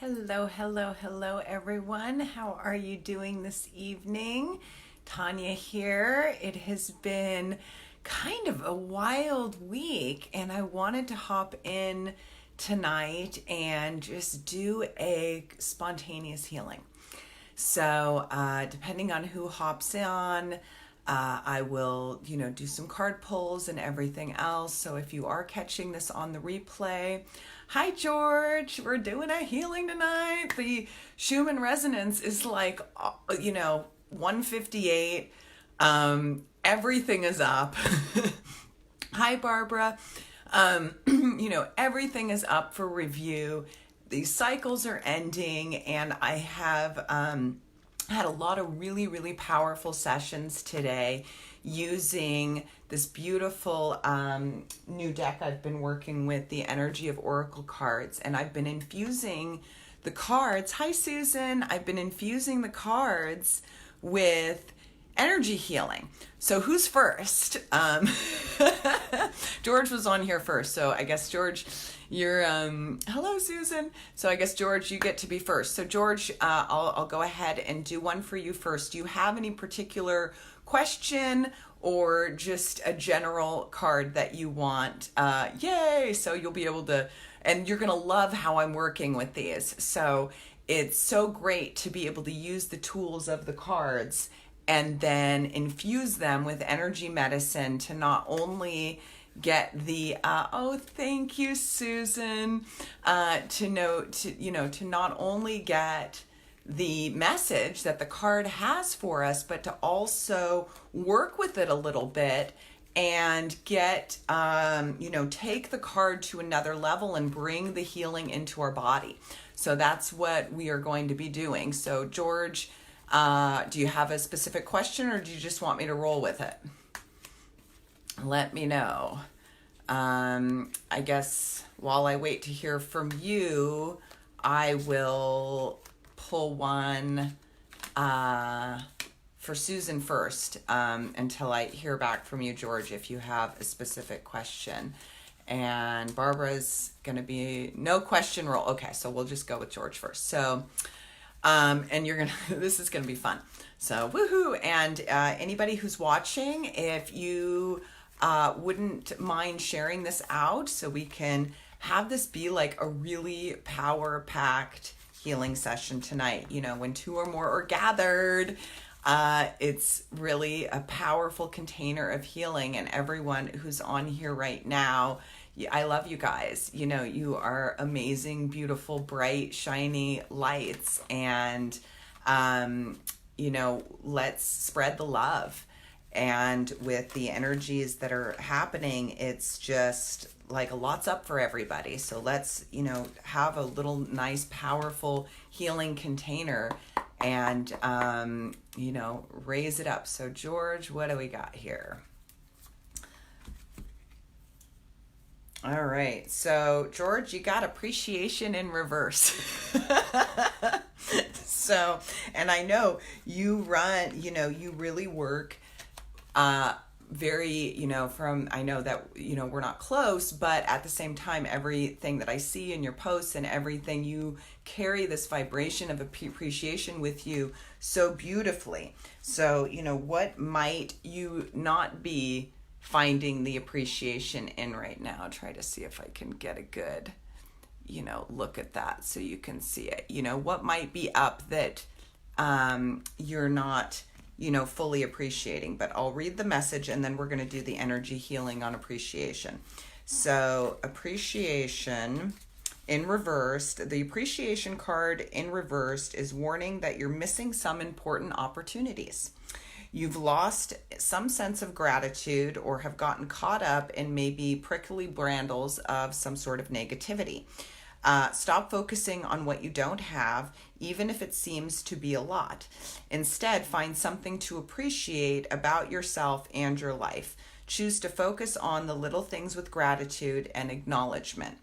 Hello, hello, hello, everyone. How are you doing this evening? Tanya here. It has been kind of a wild week, and I wanted to hop in tonight and just do a spontaneous healing. So, depending on who hops on, I will, do some card pulls and everything else. So if you are catching this on the replay, hi George, we're doing a healing tonight. The Schumann Resonance is like, 158. Everything is up. Hi Barbara. Everything is up for review. These cycles are ending, and I have had a lot of really, really powerful sessions today using this beautiful new deck I've been working with, the energy of Oracle cards. And I've been infusing the cards. Hi, Susan. I've been infusing the cards with energy healing. So who's first? George was on here first. So I guess George, you're, hello Susan. So I guess George, you get to be first. So George, I'll go ahead and do one for you first. Do you have any particular question or just a general card that you want? Yay. So you'll be able to, and you're going to love how I'm working with these. So it's so great to be able to use the tools of the cards and then infuse them with energy medicine to not only get the thank you Susan, to not only get the message that the card has for us, but to also work with it a little bit and get take the card to another level and bring the healing into our body. So that's what we are going to be doing. So George, do you have a specific question, or do you just want me to roll with it? Let me know. I guess while I wait to hear from you, I will pull one for Susan first, until I hear back from you, George, if you have a specific question. And Barbara's going to be no question roll. Okay, so we'll just go with George first. So and this is gonna be fun. So woohoo! And anybody who's watching, if you wouldn't mind sharing this out so we can have this be like a really power-packed healing session tonight. When two or more are gathered, it's really a powerful container of healing, and everyone who's on here right now, I love you guys. You are amazing, beautiful, bright, shiny lights. And, let's spread the love. And with the energies that are happening, it's just like a lot's up for everybody. So let's, have a little nice, powerful healing container and, raise it up. So George, what do we got here? All right. So, George, you got appreciation in reverse. So, and I know you run, you really work very, I know that, we're not close, but at the same time, everything that I see in your posts and everything, you carry this vibration of appreciation with you so beautifully. So, what might you not be finding the appreciation in right now? I'll try to see if I can get a good, look at that so you can see it. What might be up that you're not, fully appreciating. But I'll read the message and then we're going to do the energy healing on appreciation. So appreciation in reversed, the appreciation card in reversed is warning that you're missing some important opportunities. You've lost some sense of gratitude or have gotten caught up in maybe prickly brambles of some sort of negativity. Stop focusing on what you don't have, even if it seems to be a lot. Instead, find something to appreciate about yourself and your life. Choose to focus on the little things with gratitude and acknowledgement.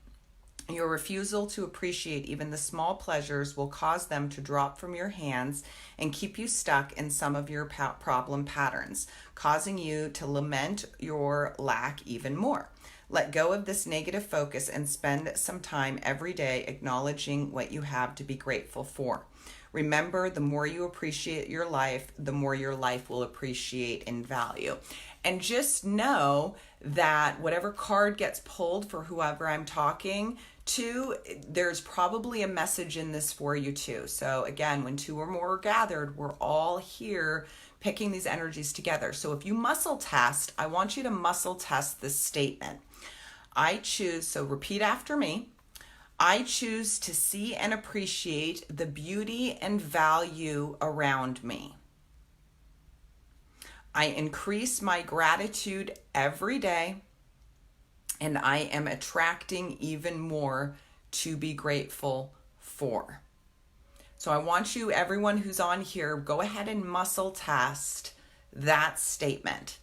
Your refusal to appreciate even the small pleasures will cause them to drop from your hands and keep you stuck in some of your problem patterns, causing you to lament your lack even more. Let go of this negative focus and spend some time every day acknowledging what you have to be grateful for. Remember, the more you appreciate your life, the more your life will appreciate and value. And just know that whatever card gets pulled for whoever I'm talking to, there's probably a message in this for you too. So again, when two or more are gathered, we're all here picking these energies together. So if you muscle test, I want you to muscle test this statement. I choose, so repeat after me. I choose to see and appreciate the beauty and value around me. I increase my gratitude every day, and I am attracting even more to be grateful for. So I want you, everyone who's on here, go ahead and muscle test that statement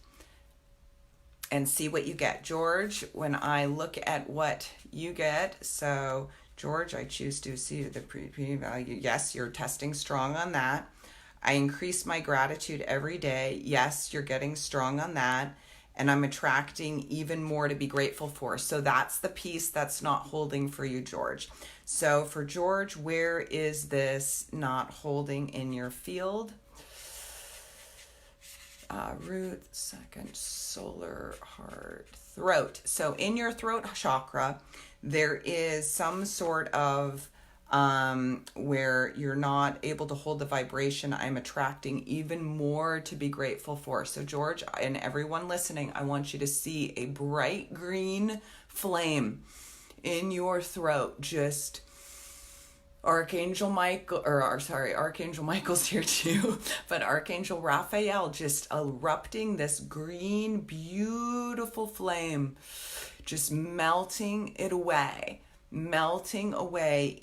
and see what you get. George, when I look at what you get, so George, I choose to see the value. Yes, you're testing strong on that. I increase my gratitude every day. Yes, you're getting strong on that. And I'm attracting even more to be grateful for. So that's the piece that's not holding for you, George. So for George, where is this not holding in your field? Root, second, solar, heart, throat. So in your throat chakra, there is some sort of where you're not able to hold the vibration. I'm attracting even more to be grateful for. So George and everyone listening, I want you to see a bright green flame in your throat. Just Archangel Michael's here too, but Archangel Raphael just erupting this green, beautiful flame, just melting it away. Melting away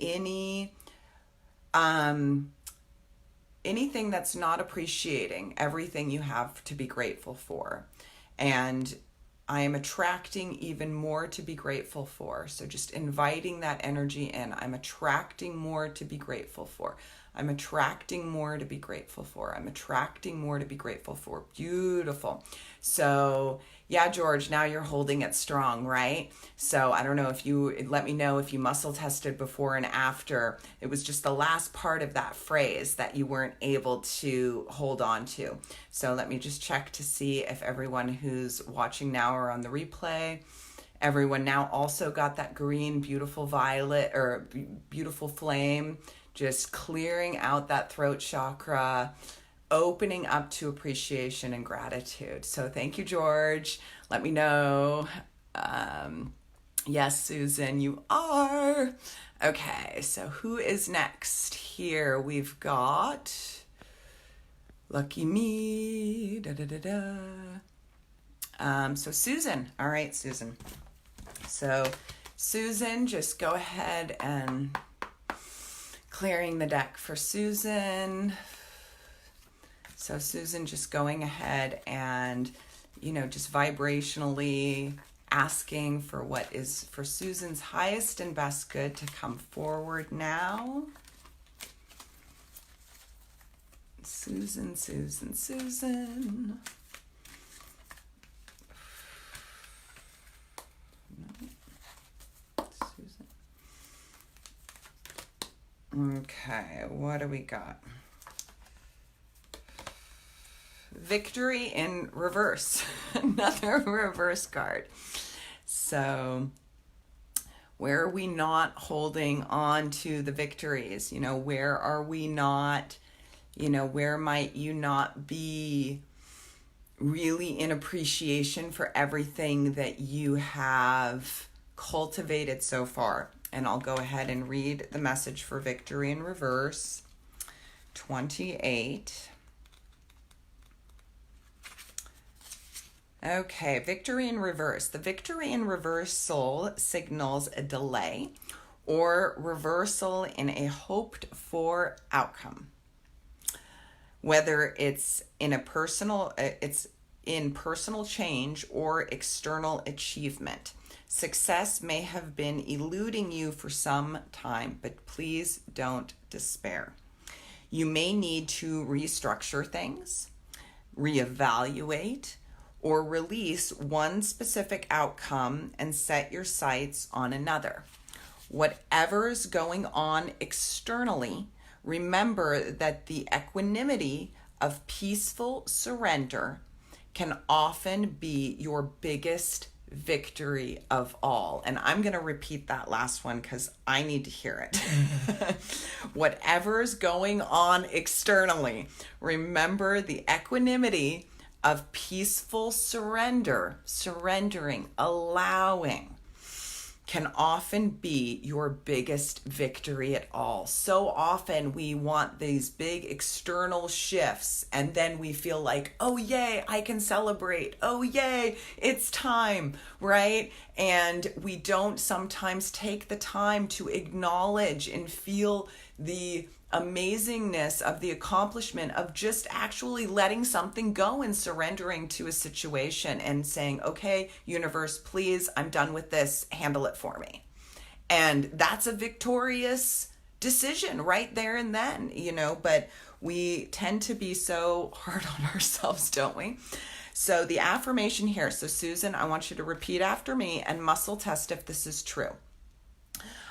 anything that's not appreciating everything you have to be grateful for. And I am attracting even more to be grateful for. So just inviting that energy in. I'm attracting more to be grateful for. I'm attracting more to be grateful for. I'm attracting more to be grateful for. Beautiful. So yeah, George, now you're holding it strong, right? So I don't know if you, let me know if you muscle tested before and after. It was just the last part of that phrase that you weren't able to hold on to. So let me just check to see if everyone who's watching now or on the replay, everyone now also got that green, beautiful violet or beautiful flame, just clearing out that throat chakra, opening up to appreciation and gratitude. So thank you, George. Let me know. Yes, Susan, you are. Okay, so who is next? Here we've got lucky me. So Susan. All right, Susan. So Susan, just go ahead and clearing the deck for Susan. So Susan, just going ahead and, just vibrationally asking for what is for Susan's highest and best good to come forward now. Susan, Susan, Susan. Susan. Okay, what do we got? Victory in reverse. Another reverse card. So where are we not holding on to the victories? Where are we not, where might you not be really in appreciation for everything that you have cultivated so far? And I'll go ahead and read the message for victory in reverse. 28. Okay, victory in reverse. The victory in reverse soul signals a delay or reversal in a hoped for outcome. Whether it's in personal change or external achievement. Success may have been eluding you for some time, but please don't despair. You may need to restructure things, reevaluate, or release one specific outcome and set your sights on another. Whatever is going on externally, remember that the equanimity of peaceful surrender can often be your biggest victory of all. And I'm going to repeat that last one because I need to hear it. Whatever is going on externally, remember the equanimity of peaceful surrender, surrendering, allowing, can often be your biggest victory at all. So often we want these big external shifts and then we feel like, oh yay, I can celebrate. Oh yay, it's time, right? And we don't sometimes take the time to acknowledge and feel the amazingness of the accomplishment of just actually letting something go and surrendering to a situation and saying, okay, universe, please, I'm done with this, handle it for me. And that's a victorious decision right there and then, but we tend to be so hard on ourselves, don't we? So the affirmation here, so Susan, I want you to repeat after me and muscle test if this is true.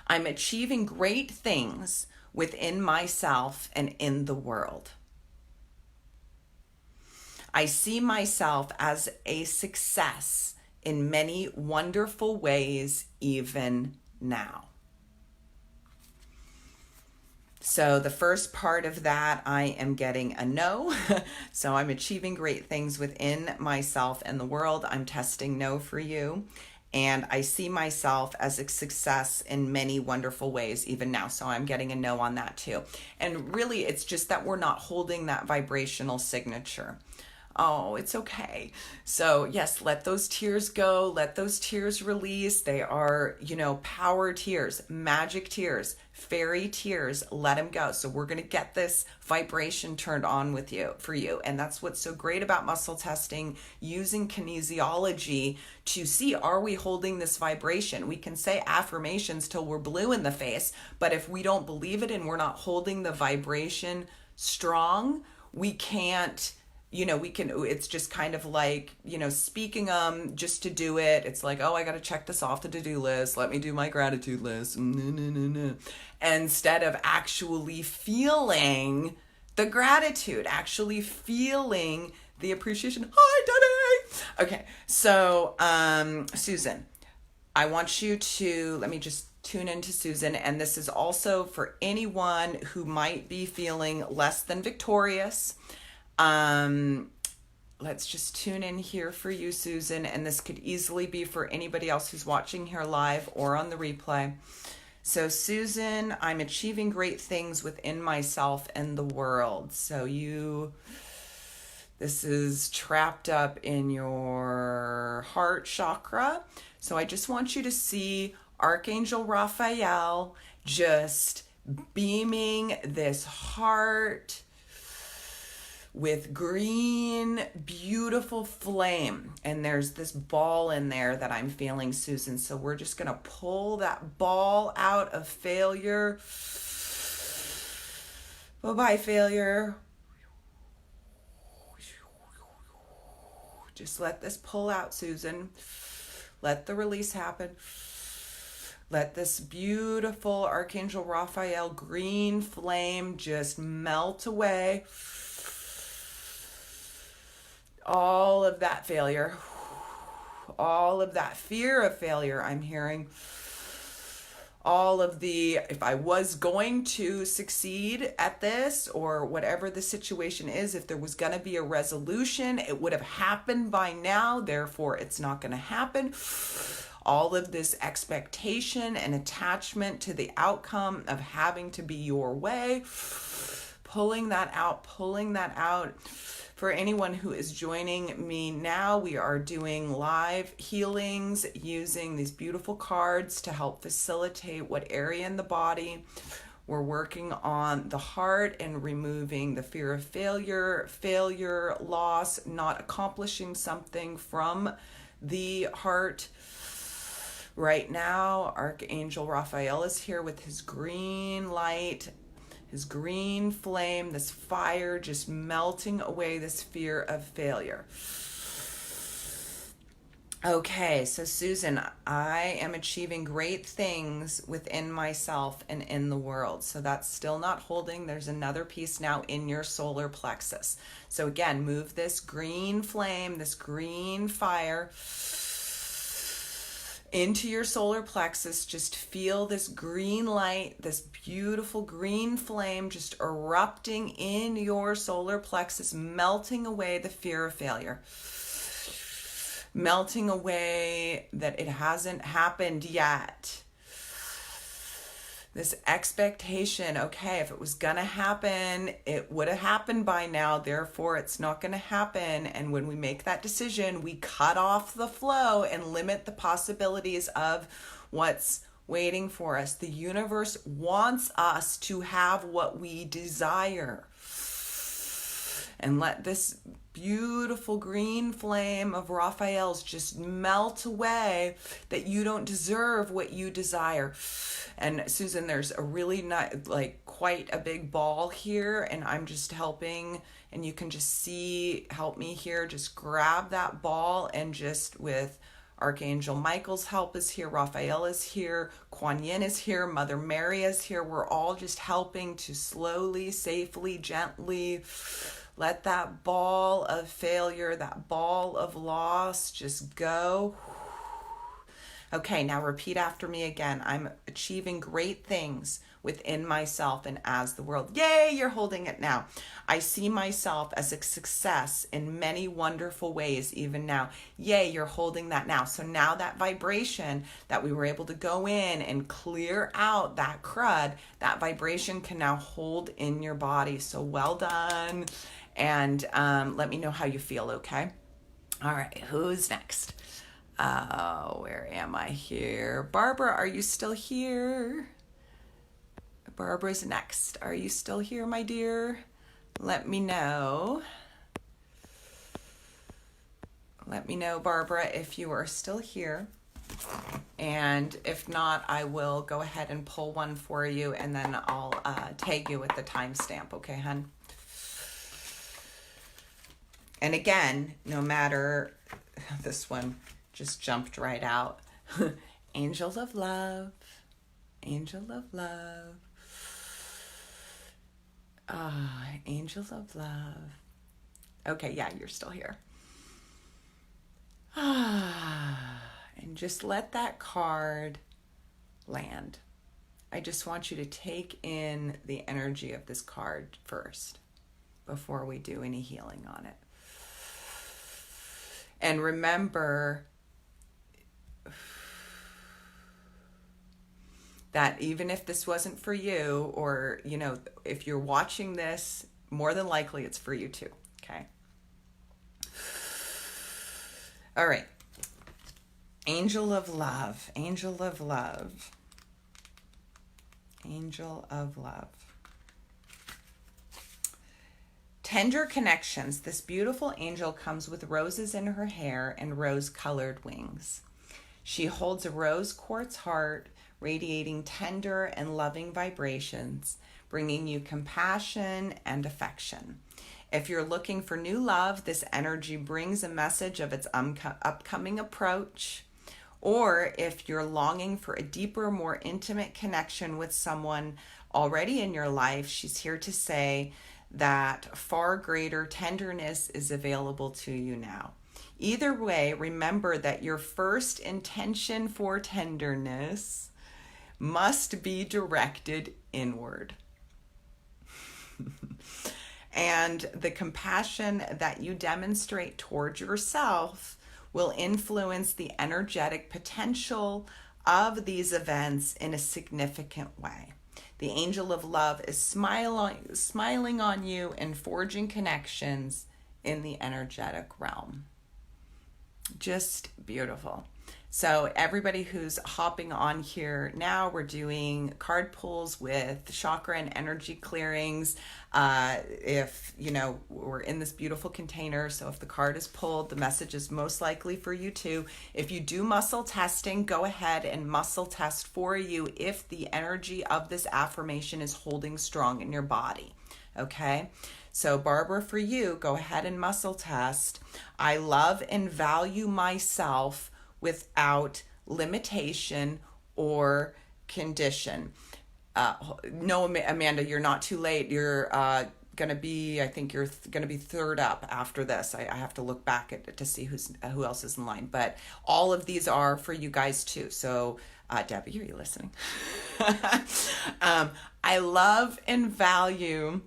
I'm achieving great things within myself and in the world. I see myself as a success in many wonderful ways, even now. So the first part of that, I am getting a no. So I'm achieving great things within myself and the world. I'm testing no for you. And I see myself as a success in many wonderful ways, even now. So I'm getting a no on that too. And really, it's just that we're not holding that vibrational signature. Oh, it's okay. So yes, let those tears go. Let those tears release. They are, power tears, magic tears, fairy tears. Let them go. So we're going to get this vibration turned on for you. And that's what's so great about muscle testing, using kinesiology to see, are we holding this vibration? We can say affirmations till we're blue in the face, but if we don't believe it and we're not holding the vibration strong, we can't, it's just kind of like, speaking just to do it. It's like, oh, I got to check this off the to-do list. Let me do my gratitude list. Instead of actually feeling the gratitude, actually feeling the appreciation. Hi, Daddy. Okay. So, Susan, I want you to, let me just tune into Susan. And this is also for anyone who might be feeling less than victorious. Let's just tune in here for you, Susan. And this could easily be for anybody else who's watching here live or on the replay. So Susan, I'm achieving great things within myself and the world. So this is trapped up in your heart chakra. So I just want you to see Archangel Raphael just beaming this heart with green, beautiful flame. And there's this ball in there that I'm feeling, Susan. So we're just going to pull that ball out of failure. Bye-bye, failure. Just let this pull out, Susan. Let the release happen. Let this beautiful Archangel Raphael green flame just melt away. All of that failure, all of that fear of failure I'm hearing, all of the, if I was going to succeed at this or whatever the situation is, if there was going to be a resolution, it would have happened by now, therefore it's not going to happen. All of this expectation and attachment to the outcome of having to be your way, pulling that out. For anyone who is joining me now, we are doing live healings using these beautiful cards to help facilitate what area in the body. We're working on the heart and removing the fear of failure, loss, not accomplishing something from the heart. Right now, Archangel Raphael is here with his green light, his green flame, this fire just melting away this fear of failure. Okay, so Susan, I am achieving great things within myself and in the world. So that's still not holding. There's another piece now in your solar plexus. So again, move this green flame, this green fire into your solar plexus. Just feel this green light, this beautiful green flame just erupting in your solar plexus, melting away the fear of failure, melting away that it hasn't happened yet. This expectation, okay, if it was gonna happen, it would have happened by now, therefore it's not gonna happen. And when we make that decision, we cut off the flow and limit the possibilities of what's waiting for us. The universe wants us to have what we desire. And let this beautiful green flame of Raphael's just melt away, that you don't deserve what you desire. And Susan, there's a really not like quite a big ball here, and I'm just helping, and you can just see, help me here, just grab that ball, and just with Archangel Michael's help is here, Raphael is here, Kuan Yin is here, Mother Mary is here. We're all just helping to slowly, safely, gently let that ball of failure, that ball of loss just go. Okay, now repeat after me again. I'm achieving great things within myself and as the world. Yay, you're holding it now. I see myself as a success in many wonderful ways even now. Yay, you're holding that now. So now that vibration that we were able to go in and clear out that crud, that vibration can now hold in your body. So well done. And let me know how you feel, okay? All right, who's next? Where am I here? Barbara, are you still here? Barbara's next. Are you still here, my dear? Let me know. Let me know, Barbara, if you are still here. And if not, I will go ahead and pull one for you, and then I'll tag you with the timestamp, okay, hun? And again, no matter, this one just jumped right out. Angel of love, angel of love. Angel of love. Okay, yeah, you're still here. And just let that card land. I just want you to take in the energy of this card first before we do any healing on it. And remember that even if this wasn't for you, or, you know, if you're watching this, more than likely it's for you too, okay? All right. Angel of love, angel of love, angel of love. Tender connections. This beautiful angel comes with roses in her hair and rose-colored wings. She holds a rose quartz heart, radiating tender and loving vibrations, bringing you compassion and affection. If you're looking for new love, this energy brings a message of its upcoming approach. Or if you're longing for a deeper, more intimate connection with someone already in your life, she's here to say that far greater tenderness is available to you now. Either way, remember that your first intention for tenderness must be directed inward. And the compassion that you demonstrate towards yourself will influence the energetic potential of these events in a significant way. The angel of love is smiling on you and forging connections in the energetic realm. Just beautiful. So everybody who's hopping on here now, we're doing card pulls with chakra and energy clearings. If, we're in this beautiful container, so if the card is pulled, the message is most likely for you too. If you do muscle testing, go ahead and muscle test for you if the energy of this affirmation is holding strong in your body. Okay? So Barbara, for you, go ahead and muscle test. I love and value myself without limitation or condition. No, Amanda, you're not too late. You're going to be, I think you're going to be third up after this. I have to look back to see who else is in line. But all of these are for you guys too. So Debbie, are you listening? I love and value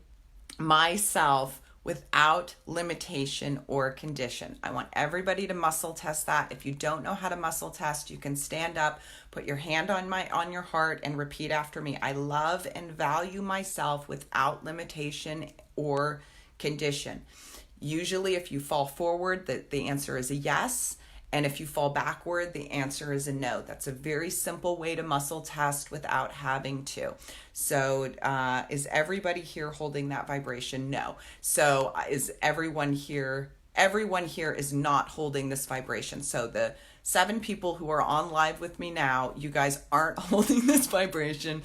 myself without limitation or condition. I want everybody to muscle test that. If you don't know how to muscle test, you can stand up, put your hand on your heart and repeat after me. I love and value myself without limitation or condition. Usually if you fall forward, the answer is a yes. And if you fall backward, the answer is a no. That's a very simple way to muscle test without having to. So is everybody here holding that vibration? No. So is everyone here? Everyone here is not holding this vibration. So the 7 people who are on live with me now, you guys aren't holding this vibration.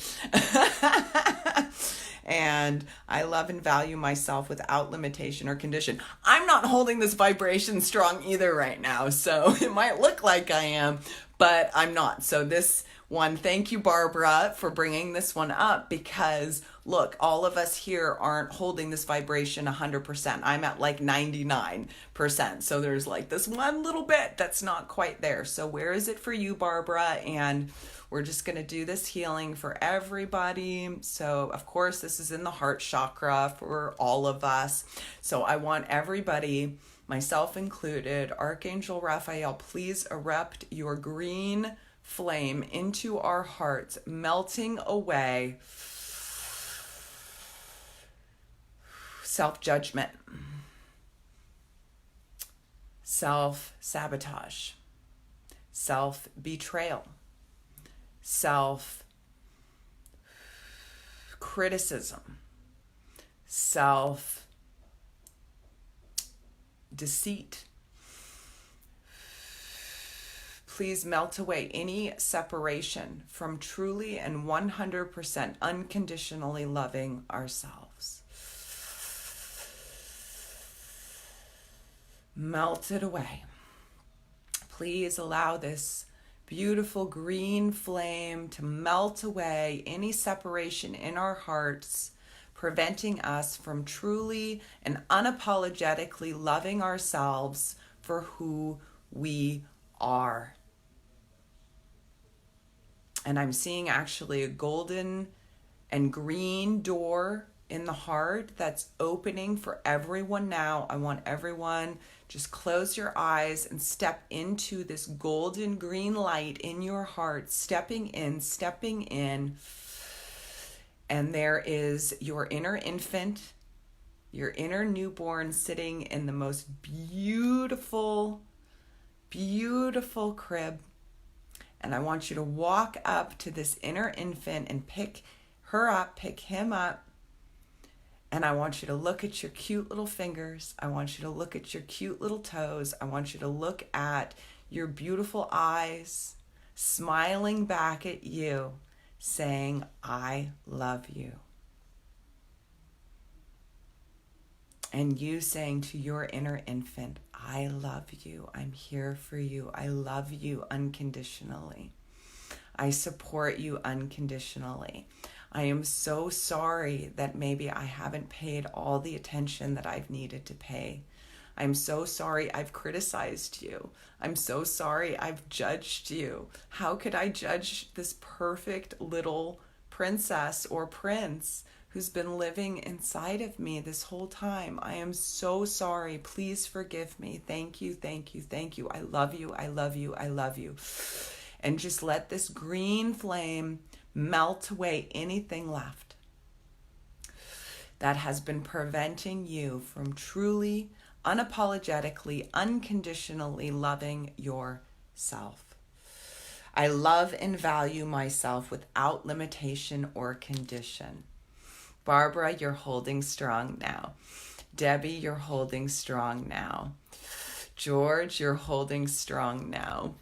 And I love and value myself without limitation or condition. I'm not holding this vibration strong either right now, so it might look like I am, but I'm not. So this one, thank you, Barbara, for bringing this one up, because look, all of us here aren't holding this vibration 100%. I'm at like 99%. So there's like this one little bit that's not quite there. So where is it for you, Barbara? And we're just going to do this healing for everybody. So, of course, this is in the heart chakra for all of us. So I want everybody, myself included, Archangel Raphael, please erupt your green flame into our hearts, melting away self-judgment, self-sabotage, self-betrayal, self-criticism, self-deceit. Please melt away any separation from truly and 100% unconditionally loving ourselves. Melt it away. Please allow this beautiful green flame to melt away any separation in our hearts, preventing us from truly and unapologetically loving ourselves for who we are. And I'm seeing actually a golden and green door in the heart that's opening for everyone now. I want everyone, just close your eyes and step into this golden green light in your heart, stepping in. And there is your inner infant, your inner newborn sitting in the most beautiful, beautiful crib. And I want you to walk up to this inner infant and pick her up, pick him up. And I want you to look at your cute little fingers. I want you to look at your cute little toes. I want you to look at your beautiful eyes, smiling back at you, saying, I love you. And you saying to your inner infant, I love you. I'm here for you. I love you unconditionally. I support you unconditionally. I am so sorry that maybe I haven't paid all the attention that I've needed to pay. I'm so sorry I've criticized you. I'm so sorry I've judged you. How could I judge this perfect little princess or prince who's been living inside of me this whole time? I am so sorry. Please forgive me. Thank you, thank you, thank you. I love you, I love you, I love you. And just let this green flame melt away anything left that has been preventing you from truly, unapologetically, unconditionally loving yourself. I love and value myself without limitation or condition. Barbara, you're holding strong now. Debbie, you're holding strong now. George, you're holding strong now.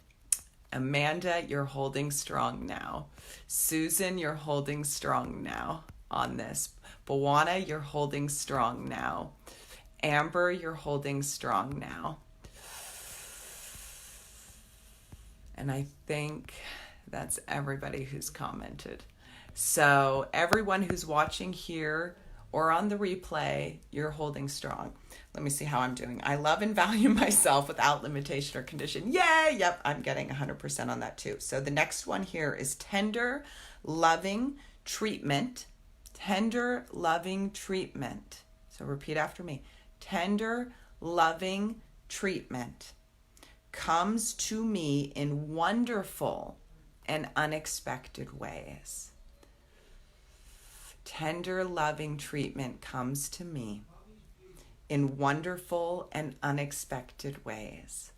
Amanda, you're holding strong now. Susan, you're holding strong now on this. Bawana, you're holding strong now. Amber, you're holding strong now. And I think that's everybody who's commented. So everyone who's watching here or on the replay, you're holding strong. Let me see how I'm doing. I love and value myself without limitation or condition. Yay! Yep, I'm getting 100% on that too. So the next one here is tender, loving treatment. Tender, loving treatment. So repeat after me. Tender, loving treatment comes to me in wonderful and unexpected ways. Tender, loving treatment comes to me in wonderful and unexpected ways.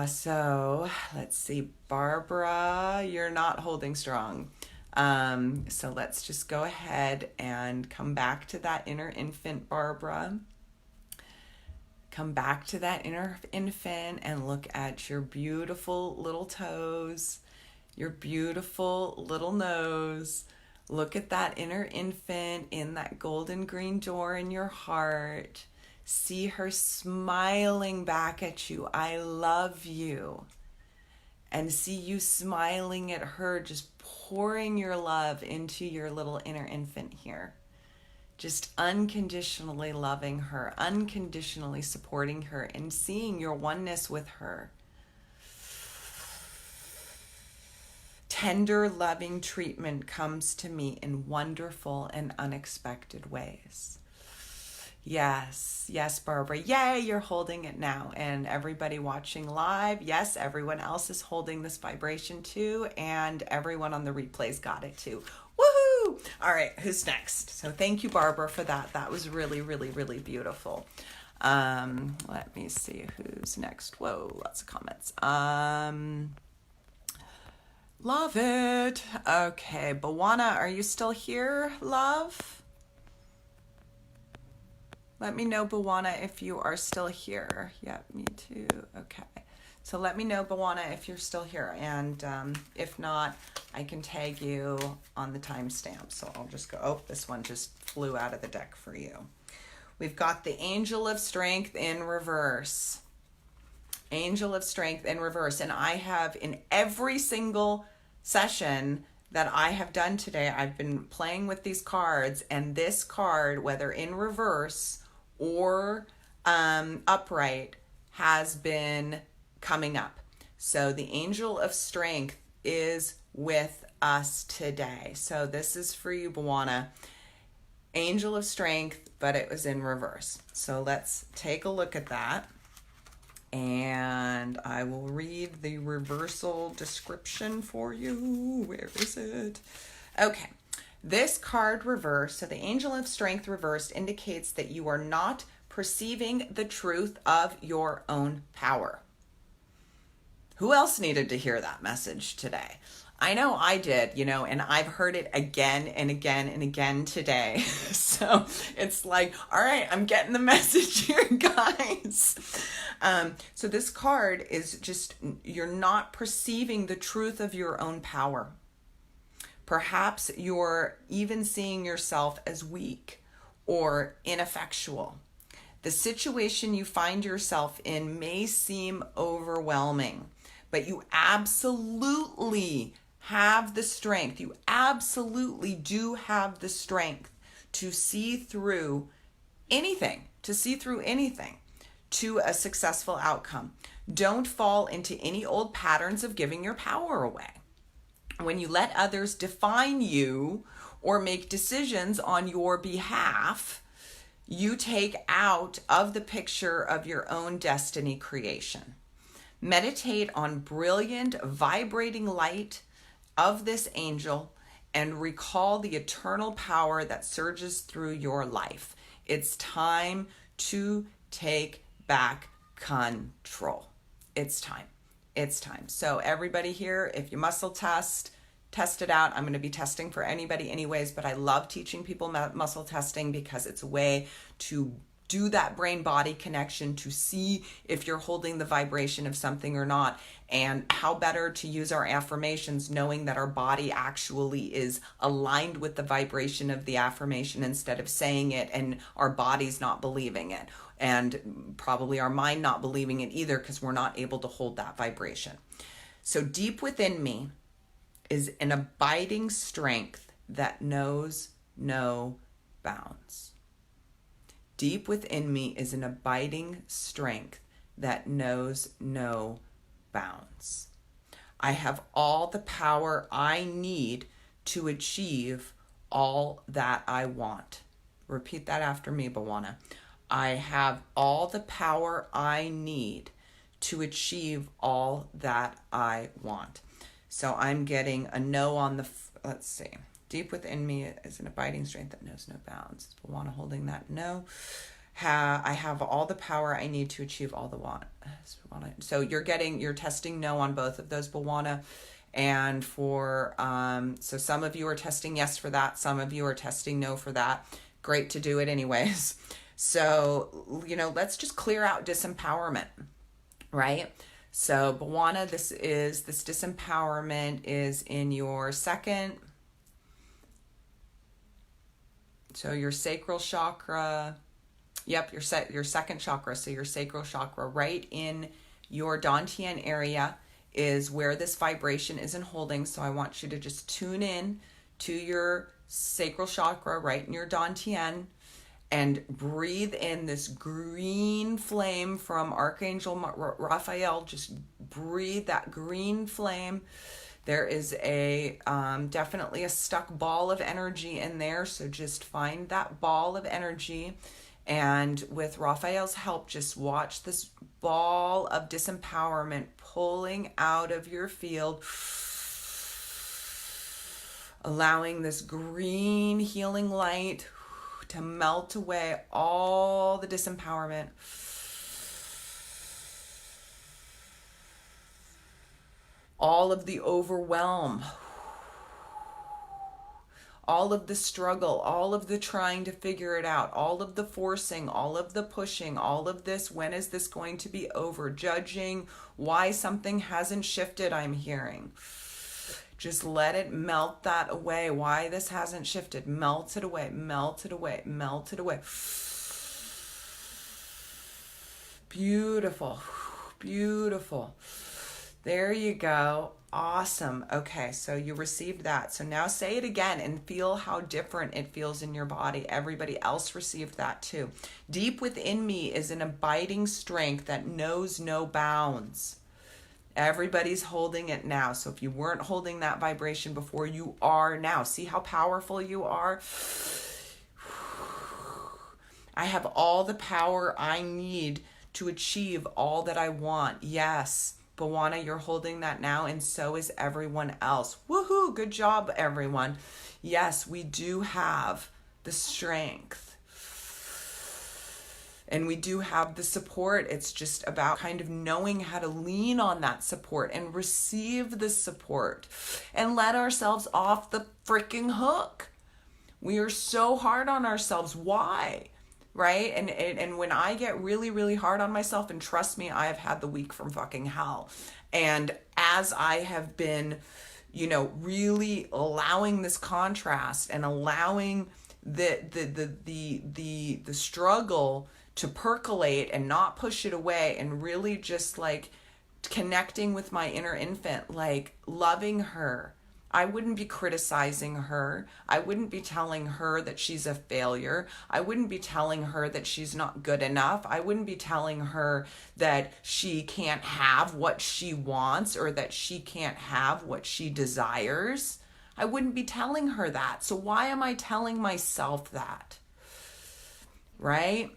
So let's see, Barbara, you're not holding strong. So let's just go ahead and come back to that inner infant, Barbara. Come back to that inner infant and look at your beautiful little toes, your beautiful little nose. Look at that inner infant in that golden green door in your heart. See her smiling back at you. I love you. And see you smiling at her, just pouring your love into your little inner infant here. Just unconditionally loving her, unconditionally supporting her, and seeing your oneness with her. Tender, loving treatment comes to me in wonderful and unexpected ways. Yes, yes, Barbara. Yay, you're holding it now. And everybody watching live, yes, everyone else is holding this vibration too. And everyone on the replays got it too. Woohoo! All right, who's next? So thank you, Barbara, for that. That was really, really, really beautiful. Let me see who's next. Whoa, lots of comments. Love it. Okay, Bawana, are you still here, love? Let me know, Bawana, if you are still here. Yep, me too. Okay. So let me know, Bawana, if you're still here. And if not, I can tag you on the timestamp. So I'll just go, oh, this one just flew out of the deck for you. We've got the Angel of Strength in reverse. Angel of Strength in reverse. And I have, in every single session that I have done today, I've been playing with these cards, and this card, whether in reverse or upright, has been coming up. So the Angel of Strength is with us today. So this is for you, Bawana. Angel of Strength, but it was in reverse. So let's take a look at that. And I will read the reversal description for you. Where is it? Okay. This card reversed, so the Angel of Strength reversed, indicates that you are not perceiving the truth of your own power. Who else needed to hear that message today? I know I did, and I've heard it again and again and again today. So it's like, all right, I'm getting the message here, guys. So this card is just, you're not perceiving the truth of your own power. Perhaps you're even seeing yourself as weak or ineffectual. The situation you find yourself in may seem overwhelming, but you absolutely have the strength. You absolutely do have the strength to see through anything, to a successful outcome. Don't fall into any old patterns of giving your power away. When you let others define you or make decisions on your behalf, you take out of the picture of your own destiny creation. Meditate on brilliant, vibrating light of this angel and recall the eternal power that surges through your life. It's time to take back control. it's time. It's time. So everybody here, if you muscle test it out. I'm going to be testing for anybody anyways, but I love teaching people muscle testing because it's a way to do that brain body connection to see if you're holding the vibration of something or not, and how better to use our affirmations knowing that our body actually is aligned with the vibration of the affirmation instead of saying it and our body's not believing it, and probably our mind not believing it either because we're not able to hold that vibration. So deep within me is an abiding strength that knows no bounds. Deep within me is an abiding strength that knows no bounds. I have all the power I need to achieve all that I want. Repeat that after me, Bhawana. I have all the power I need to achieve all that I want. So I'm getting a no on the, let's see. Deep within me is an abiding strength that knows no bounds. Bhawana holding that no. I have all the power I need to achieve all the want. So you're testing no on both of those, Bhawana. And for, so some of you are testing yes for that. Some of you are testing no for that. Great to do it anyways. So, let's just clear out disempowerment, right? So Bhawana, this disempowerment is in your second, so your sacral chakra. Yep, your second chakra. So your sacral chakra, right in your dantian area, is where this vibration isn't holding. So I want you to just tune in to your sacral chakra right in your dantian and breathe in this green flame from Archangel Raphael. Just breathe that green flame. There is definitely a stuck ball of energy in there. So just find that ball of energy. And with Raphael's help, just watch this ball of disempowerment pulling out of your field, allowing this green healing light to melt away all the disempowerment. All of the overwhelm. All of the struggle, all of the trying to figure it out, all of the forcing, all of the pushing, all of this, when is this going to be over? Judging why something hasn't shifted, I'm hearing. Just let it melt that away. Why this hasn't shifted. Melt it away, melt it away, melt it away. Beautiful, beautiful. There you go. Awesome. Okay, so you received that. So now say it again and feel how different it feels in your body. Everybody else received that too. Deep within me is an abiding strength that knows no bounds. Everybody's holding it now. So if you weren't holding that vibration before, you are now. See how powerful you are? I have all the power I need to achieve all that I want. Yes. Bhawana, you're holding that now, and so is everyone else. Woohoo! Good job, everyone. Yes, we do have the strength. And we do have the support. It's just about kind of knowing how to lean on that support and receive the support and let ourselves off the freaking hook. We are so hard on ourselves. Why? Right? And when I get really, really hard on myself, and trust me, I have had the week from fucking hell. And as I have been, really allowing this contrast and allowing the struggle to percolate and not push it away, and really just like connecting with my inner infant, like loving her. I wouldn't be criticizing her. I wouldn't be telling her that she's a failure. I wouldn't be telling her that she's not good enough. I wouldn't be telling her that she can't have what she wants or that she can't have what she desires. I wouldn't be telling her that. So why am I telling myself that? Right?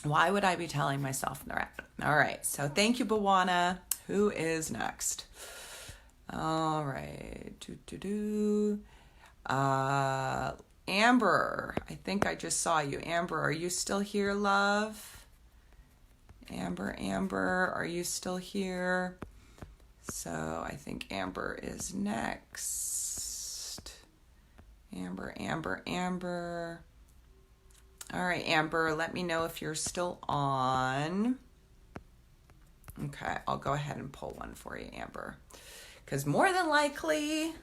Why would I be telling myself that? All right. So thank you, Bhawana. Who is next? All right. Amber, I think I just saw you. Amber, are you still here, love? Amber, are you still here? So I think Amber is next. Amber. All right, Amber, let me know if you're still on. Okay, I'll go ahead and pull one for you, Amber. Because more than likely,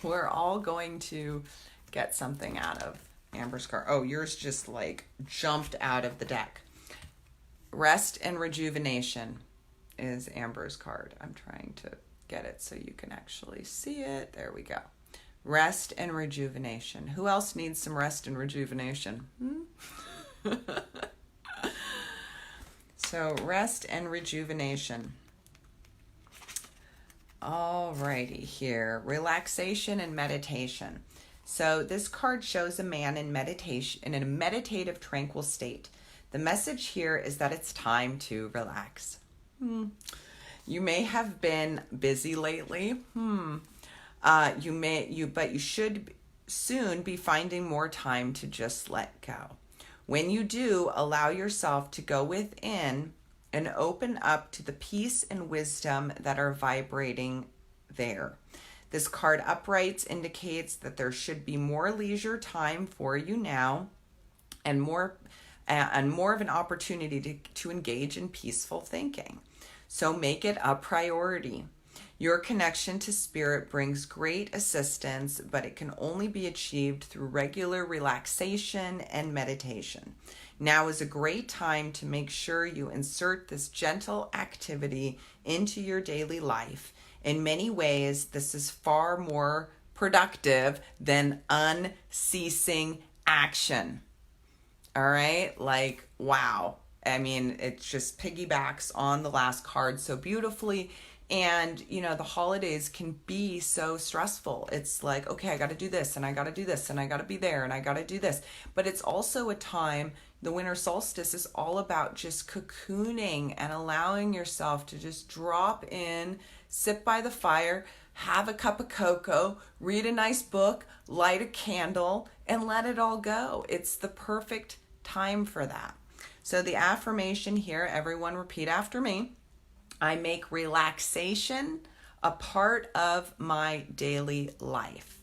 we're all going to get something out of Amber's card. Oh, yours just like jumped out of the deck. Rest and rejuvenation is Amber's card. I'm trying to get it so you can actually see it. There we go. Rest and rejuvenation. Who else needs some rest and rejuvenation? So rest and rejuvenation. Alrighty here. Relaxation and meditation. So this card shows a man in meditation, in a meditative, tranquil state. The message here is that it's time to relax. You may have been busy lately. But you should soon be finding more time to just let go. When you do, allow yourself to go within and open up to the peace and wisdom that are vibrating there. This card uprights indicates that there should be more leisure time for you now and more of an opportunity to engage in peaceful thinking. So make it a priority. Your connection to spirit brings great assistance, but it can only be achieved through regular relaxation and meditation. Now is a great time to make sure you insert this gentle activity into your daily life. In many ways, this is far more productive than unceasing action. All right? Like, wow. I mean, it just piggybacks on the last card so beautifully. And, you know, the holidays can be so stressful. It's like, okay, I got to do this and I got to do this and I got to be there and I got to do this. But it's also a time, the winter solstice is all about just cocooning and allowing yourself to just drop in, sit by the fire, have a cup of cocoa, read a nice book, light a candle, and let it all go. It's the perfect time for that. So the affirmation here, everyone repeat after me. I make relaxation a part of my daily life.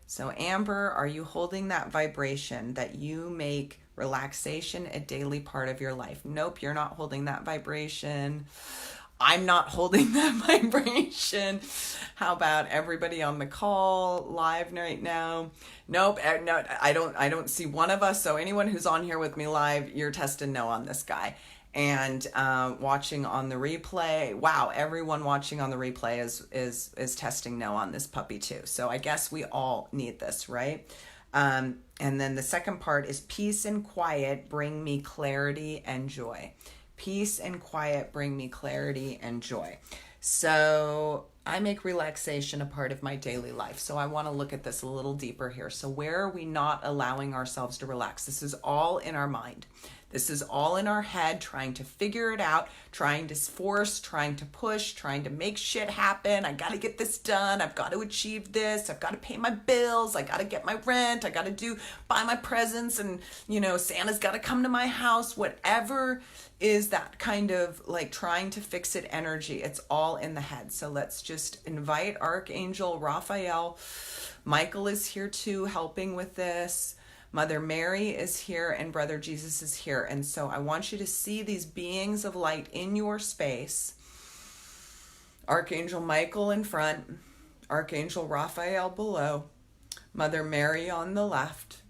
So Amber, are you holding that vibration that you make relaxation a daily part of your life? Nope, you're not holding that vibration. I'm not holding that vibration. How about everybody on the call live right now? Nope, no, I don't see one of us. So anyone who's on here with me live, you're testing no on this guy. And watching on the replay, wow, everyone watching on the replay is testing no on this puppy too. So I guess we all need this, right? And then the second part is peace and quiet bring me clarity and joy. Peace and quiet bring me clarity and joy. So I make relaxation a part of my daily life. So I want to look at this a little deeper here. So where are we not allowing ourselves to relax? This is all in our mind. This is all in our head, trying to figure it out, trying to force, trying to push, trying to make shit happen. I got to get this done. I've got to achieve this. I've got to pay my bills. I got to get my rent. I got to buy my presents. And, you know, Santa's got to come to my house. Whatever is that kind of like trying to fix it energy. It's all in the head. So let's just invite Archangel Raphael. Michael is here too, helping with this. Mother Mary is here and Brother Jesus is here. And so I want you to see these beings of light in your space. Archangel Michael in front, Archangel Raphael below, Mother Mary on the left,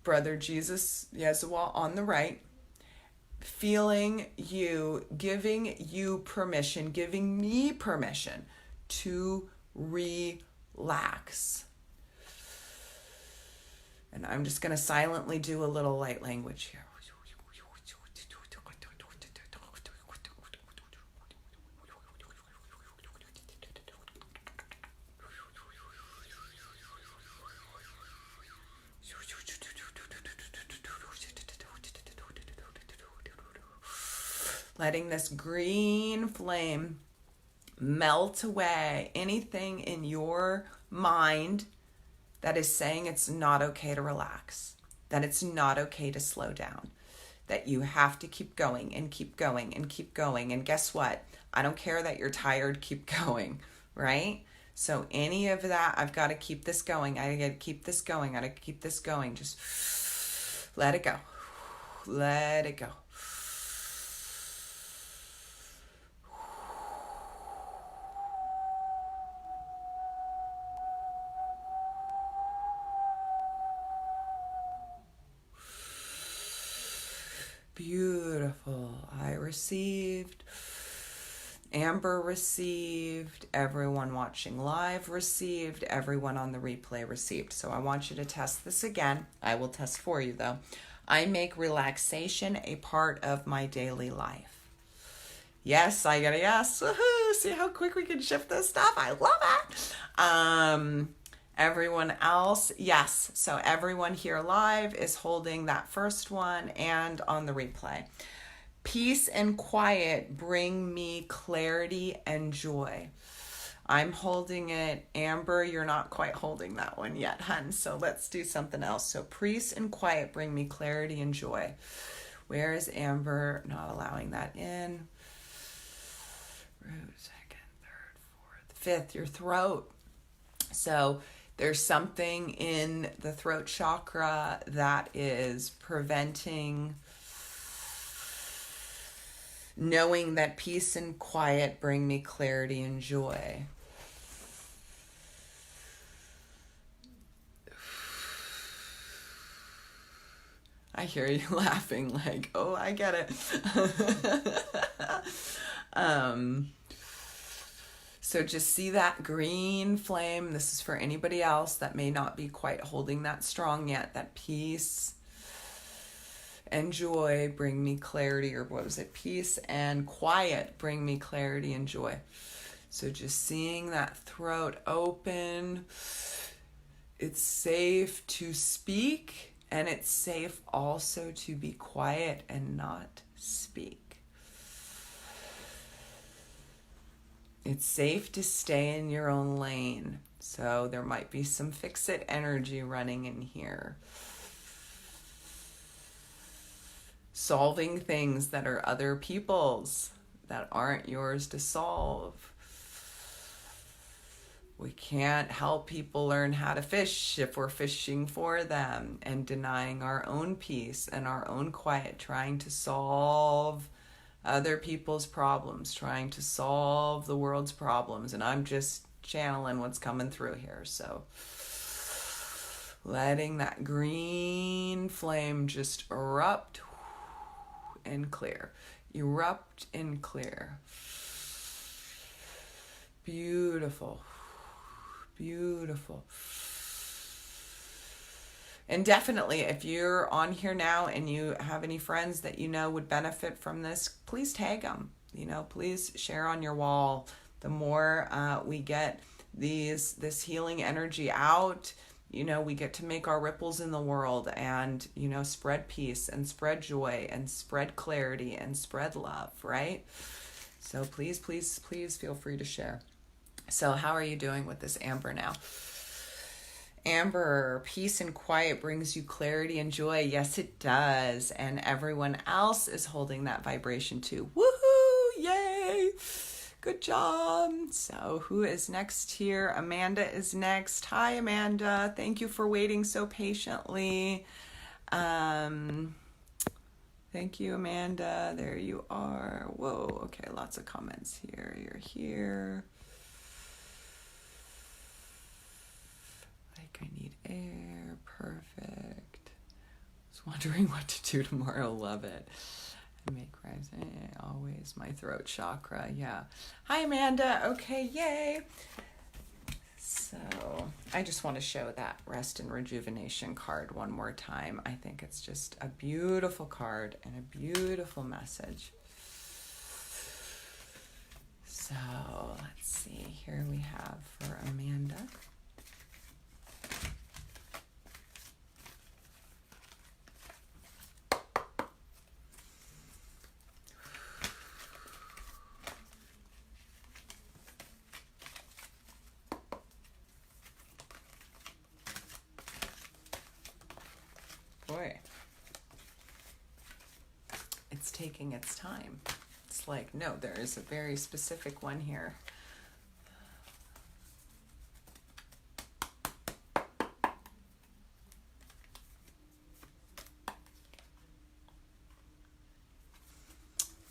Brother Jesus, Yeshua on the right. Feeling you, giving you permission, giving me permission to relax. And I'm just going to silently do a little light language here. Letting this green flame melt away anything in your mind that is saying it's not okay to relax, that it's not okay to slow down, that you have to keep going and keep going and keep going. And guess what? I don't care that you're tired, keep going, right? So any of that, I've got to keep this going. I got to keep this going. I got to keep this going. Just let it go. Let it go. Beautiful. I received. Amber received. Everyone watching live received. Everyone on the replay received. So I want you to test this again. I will test for you though. I make relaxation a part of my daily life. Yes, I got a yes. Woohoo! See how quick we can shift this stuff? I love it. Everyone else, yes. So everyone here live is holding that first one and on the replay. Peace and quiet bring me clarity and joy. I'm holding it. Amber, you're not quite holding that one yet, hun. So let's do something else. So peace and quiet bring me clarity and joy. Where is Amber? Not allowing that in. Root, second, third, fourth, fifth, your throat. So there's something in the throat chakra that is preventing, knowing that peace and quiet bring me clarity and joy. I hear you laughing like, oh, I get it. So just see that green flame. This is for anybody else that may not be quite holding that strong yet. That peace and joy bring me clarity, or what was it? Peace and quiet bring me clarity and joy. So just seeing that throat open. It's safe to speak, and it's safe also to be quiet and not speak. It's safe to stay in your own lane. So there might be some fix-it energy running in here. Solving things that are other people's, that aren't yours to solve. We can't help people learn how to fish if we're fishing for them, and denying our own peace and our own quiet, trying to solve other people's problems, trying to solve the world's problems. And I'm just channeling what's coming through here. So letting that green flame just erupt and clear. Erupt and clear. Beautiful. Beautiful. And definitely, if you're on here now and you have any friends that you know would benefit from this, please tag them. Please share on your wall. The more we get this healing energy out, we get to make our ripples in the world and, spread peace and spread joy and spread clarity and spread love, right? So please, please, please feel free to share. So how are you doing with this, Amber, now? Amber, peace and quiet brings you clarity and joy. Yes, it does. And everyone else is holding that vibration too. Woohoo! Yay! Good job. So who is next here? Amanda is next. Hi, Amanda. Thank you for waiting so patiently. Thank you, Amanda. There you are. Whoa. Okay, lots of comments here. You're here. I need air. Perfect. I was wondering what to do tomorrow. Love it. Make rising. Always my throat chakra. Yeah. Hi, Amanda. Okay. Yay. So I just want to show that rest and rejuvenation card one more time. I think it's just a beautiful card and a beautiful message. So let's see. Here we have for Amanda. Boy. taking its time. It's like, no, there is a very specific one here.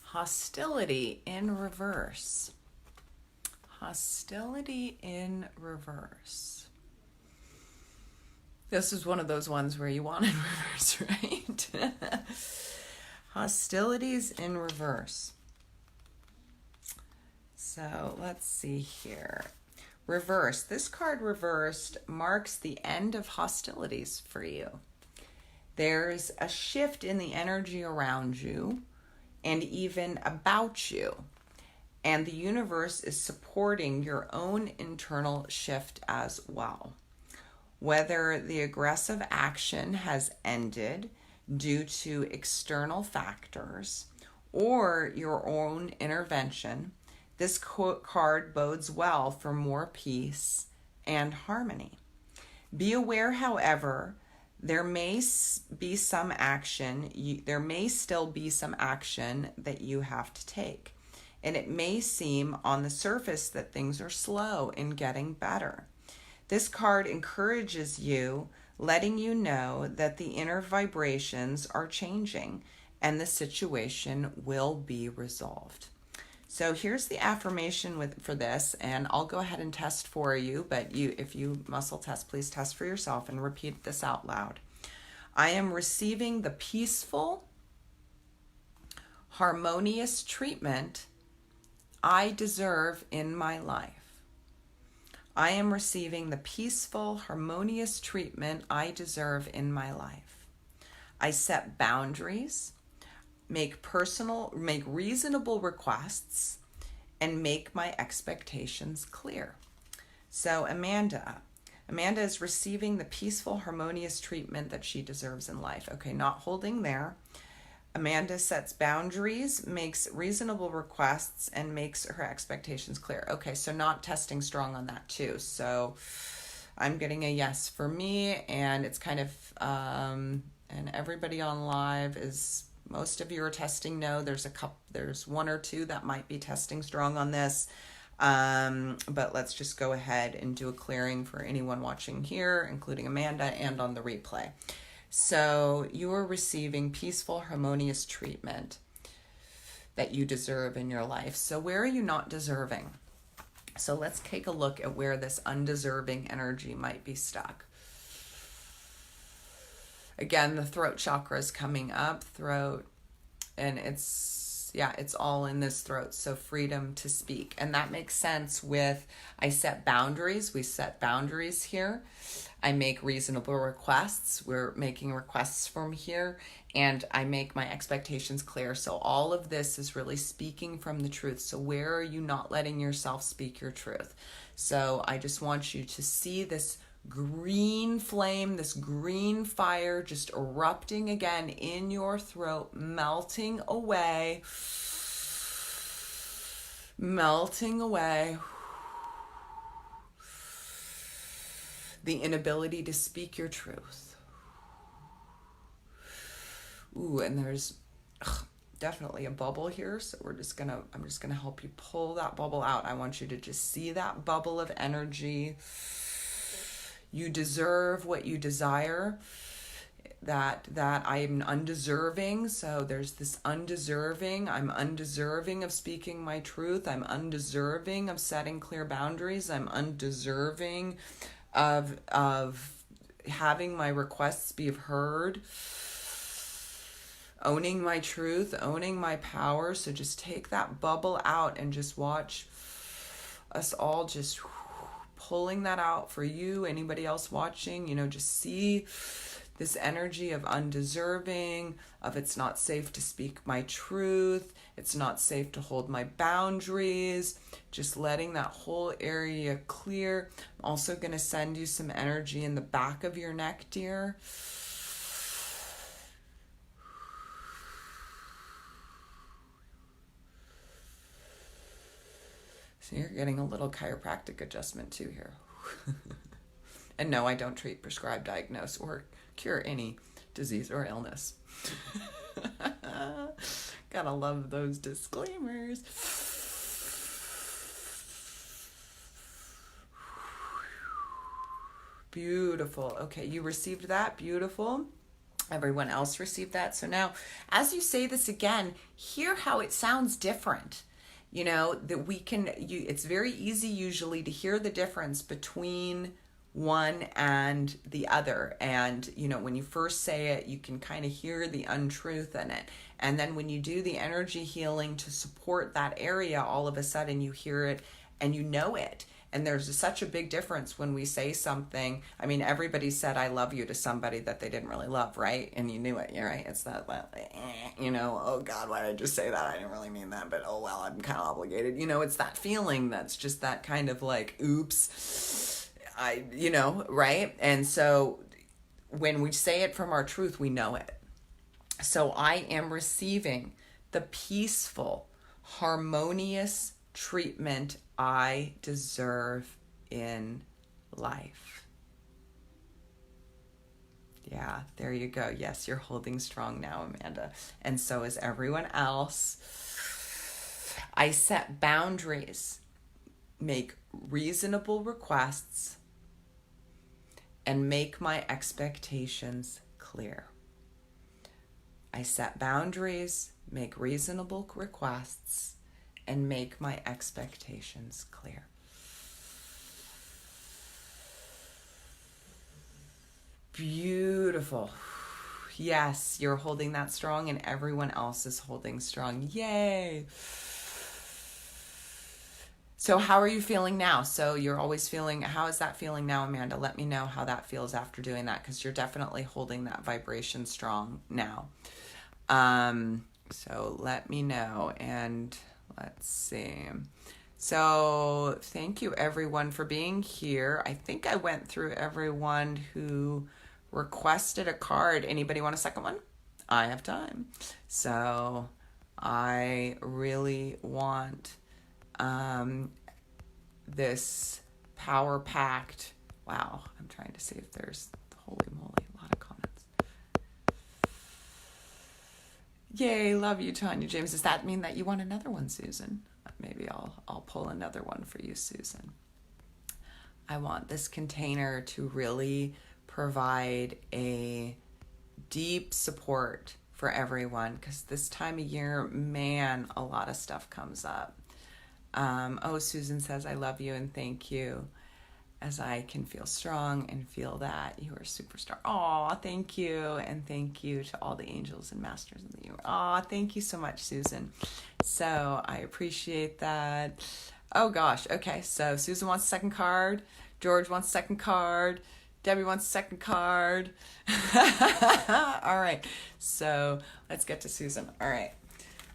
Hostility in reverse. Hostility in reverse. This is one of those ones where you want in reverse, right? Hostilities in reverse. So let's see here. Reverse. This card reversed marks the end of hostilities for you. There's a shift in the energy around you and even about you. And the universe is supporting your own internal shift as well. Whether the aggressive action has ended due to external factors or your own intervention, this card bodes well for more peace and harmony. Be aware, however, there may be some action, there may still be some action that you have to take. And it may seem on the surface that things are slow in getting better. This card encourages you, letting you know that the inner vibrations are changing and the situation will be resolved. So here's the affirmation for this, and I'll go ahead and test for you, but if you muscle test, please test for yourself and repeat this out loud. I am receiving the peaceful, harmonious treatment I deserve in my life. I am receiving the peaceful, harmonious treatment I deserve in my life. I set boundaries, make reasonable requests, and make my expectations clear. So Amanda is receiving the peaceful, harmonious treatment that she deserves in life. Okay, not holding there. Amanda sets boundaries, makes reasonable requests, and makes her expectations clear. Okay, so not testing strong on that too. So I'm getting a yes for me, and it's kind of, and everybody on live is, most of you are testing no. There's one or two that might be testing strong on this. But let's just go ahead and do a clearing for anyone watching here, including Amanda, and on the replay. So you are receiving peaceful, harmonious treatment that you deserve in your life. So where are you not deserving? So let's take a look at where this undeserving energy might be stuck. Again, the throat chakra is coming up, throat, and it's all in this throat. So freedom to speak. And that makes sense with, I set boundaries. We set boundaries here. I make reasonable requests. We're making requests from here, and I make my expectations clear. So all of this is really speaking from the truth. So where are you not letting yourself speak your truth? So I just want you to see this green flame, this green fire just erupting again in your throat, melting away. The inability to speak your truth. Ooh, and there's definitely a bubble here, so I'm just gonna help you pull that bubble out. I want you to just see that bubble of energy. You deserve what you desire. That I am undeserving. So there's this undeserving. I'm undeserving of speaking my truth. I'm undeserving of setting clear boundaries. I'm undeserving of having my requests be heard. Owning my truth, owning my power. So just take that bubble out and just watch us all just pulling that out for you. Anybody else watching, just see this energy of undeserving, of it's not safe to speak my truth, it's not safe to hold my boundaries, just letting that whole area clear. I'm also going to send you some energy in the back of your neck, dear. So you're getting a little chiropractic adjustment too here. And no, I don't treat, prescribe, diagnose, or cure any disease or illness. Gotta love those disclaimers. Beautiful. Okay, you received that. Beautiful. Everyone else received that. So now, as you say this again, hear how it sounds different. You know, that we can, it's very easy usually to hear the difference between one and the other. And, you know, when you first say it, you can kind of hear the untruth in it. And then when you do the energy healing to support that area, all of a sudden you hear it and you know it. And there's such a big difference when we say something. I mean, everybody said I love you to somebody that they didn't really love, right? And you knew it, right? It's that, you know, oh God, why did I just say that? I didn't really mean that, but oh well, I'm kind of obligated. You know, it's that feeling that's just that kind of like, oops, you know, right? And so when we say it from our truth, we know it. So I am receiving the peaceful, harmonious treatment I deserve in life. Yeah, there you go. Yes, you're holding strong now, Amanda. And so is everyone else. I set boundaries, make reasonable requests, and make my expectations clear. I set boundaries, make reasonable requests, and make my expectations clear. Beautiful. Yes, you're holding that strong and everyone else is holding strong. Yay. So how are you feeling now? So you're always feeling, how is that feeling now, Amanda? Let me know how that feels after doing that, because you're definitely holding that vibration strong now. So let me know, and let's see. So thank you everyone for being here. I think I went through everyone who requested a card. Anybody want a second one? I have time. So I really want this power-packed, wow, I'm trying to see if there's, holy moly, a lot of comments. Yay, love you, Tanya James. Does that mean that you want another one, Susan? Maybe I'll pull another one for you, Susan. I want this container to really provide a deep support for everyone, because this time of year, man, a lot of stuff comes up. Oh, Susan says, I love you and thank you, as I can feel strong and feel that you are a superstar. Aw, thank you. And thank you to all the angels and masters of the universe. Aw, thank you so much, Susan. So I appreciate that. Oh gosh. Okay. So Susan wants a second card. George wants a second card. Debbie wants a second card. All right. So let's get to Susan. All right.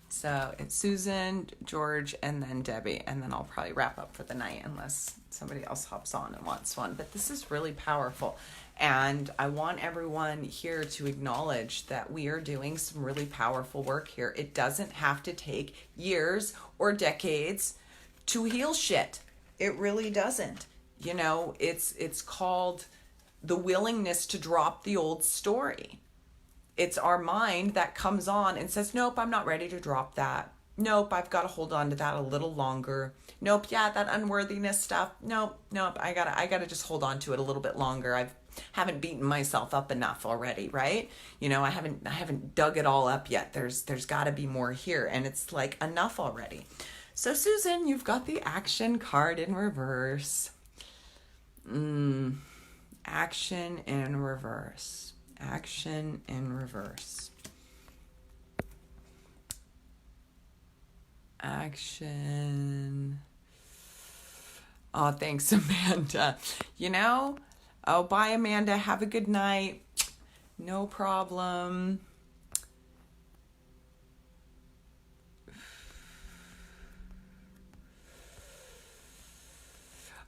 So it's Susan, George, and then Debbie, and then I'll probably wrap up for the night unless somebody else hops on and wants one. But this is really powerful, and I want everyone here to acknowledge that we are doing some really powerful work here. It doesn't have to take years or decades to heal shit. It really doesn't. You know, it's called the willingness to drop the old story. It's our mind that comes on and says, nope, I'm not ready to drop that. Nope, I've got to hold on to that a little longer. Nope, yeah, that unworthiness stuff. Nope, I gotta just hold on to it a little bit longer. I haven't beaten myself up enough already, right? You know, I haven't dug it all up yet. There's got to be more here, and it's like enough already. So Susan, you've got the action card in reverse. Action in reverse. Action in reverse. Action. Oh, thanks, Amanda. You know, oh, bye, Amanda. Have a good night. No problem.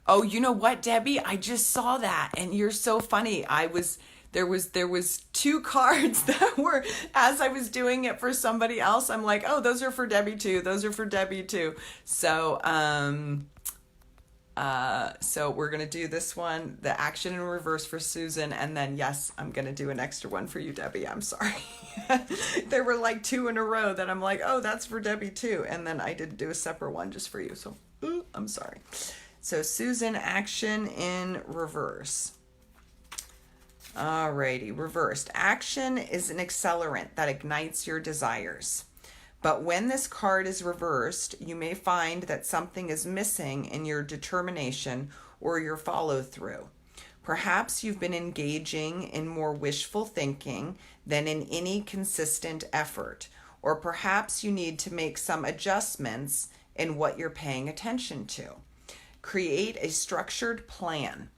Oh, you know what, Debbie? I just saw that, and you're so funny. There was two cards that were, as I was doing it for somebody else, I'm like, oh, those are for Debbie too. Those are for Debbie too. So, So we're going to do this one, the action in reverse for Susan. And then, yes, I'm going to do an extra one for you, Debbie. I'm sorry. There were like 2 in a row that I'm like, oh, that's for Debbie too. And then I did do a separate one just for you. So I'm sorry. So Susan, action in reverse. Alrighty, reversed. Action is an accelerant that ignites your desires. But when this card is reversed, you may find that something is missing in your determination or your follow through. Perhaps you've been engaging in more wishful thinking than in any consistent effort, or perhaps you need to make some adjustments in what you're paying attention to. Create a structured plan.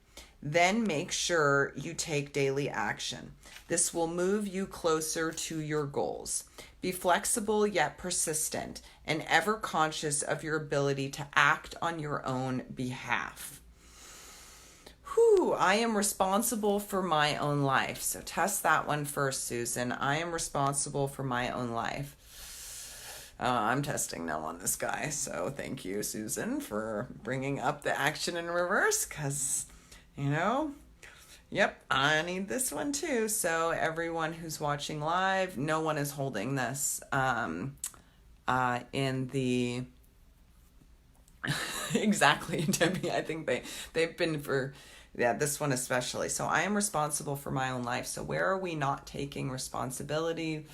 Then make sure you take daily action. This will move you closer to your goals. Be flexible yet persistent and ever conscious of your ability to act on your own behalf. I am responsible for my own life. So test that one first, Susan. I am responsible for my own life. I'm testing no on this guy. So thank you, Susan, for bringing up the action in reverse because, yep, I need this one too. So everyone who's watching live, no one is holding this in the exactly, Debbie. I think they've been for this one especially. So I am responsible for my own life. So where are we not taking responsibility?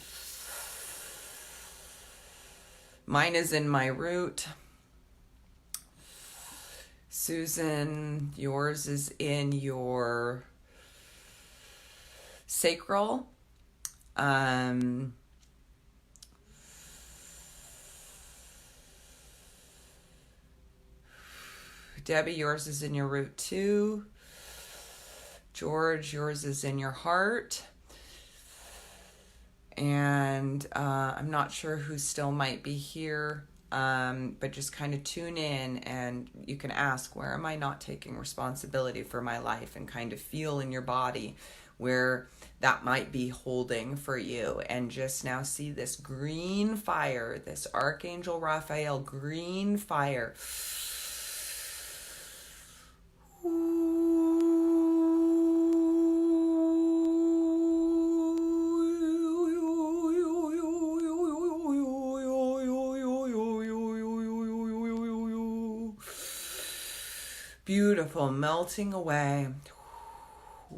Mine is in my root. Susan, yours is in your sacral. Debbie, yours is in your root too. George, yours is in your heart. And I'm not sure who still might be here, but just kind of tune in and you can ask, where am I not taking responsibility for my life? And kind of feel in your body where that might be holding for you. And just now see this green fire, this Archangel Raphael green fire. Beautiful, melting away.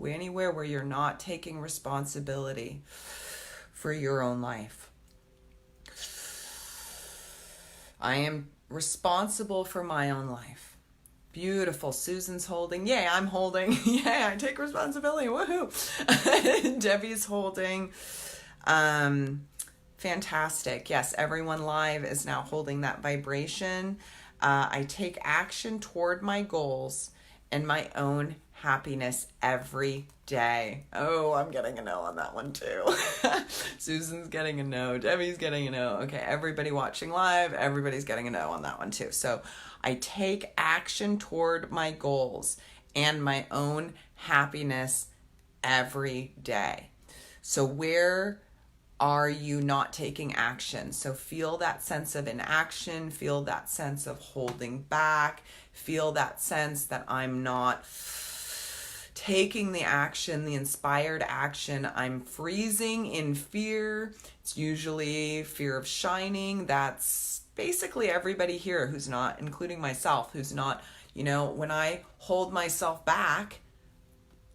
Anywhere where you're not taking responsibility for your own life. I am responsible for my own life. Beautiful. Susan's holding. Yay, I'm holding. Yay, I take responsibility. Woohoo. Debbie's holding. Fantastic. Yes, everyone live is now holding that vibration. I take action toward my goals and my own happiness every day. Oh, I'm getting a no on that one too. Susan's getting a no. Debbie's getting a no. Okay, everybody watching live, everybody's getting a no on that one too. So I take action toward my goals and my own happiness every day. So where are you not taking action? So feel that sense of inaction, feel that sense of holding back, feel that sense that I'm not taking the action, the inspired action. I'm freezing in fear. It's usually fear of shining. That's basically everybody here who's not, including myself, who's not, when I hold myself back,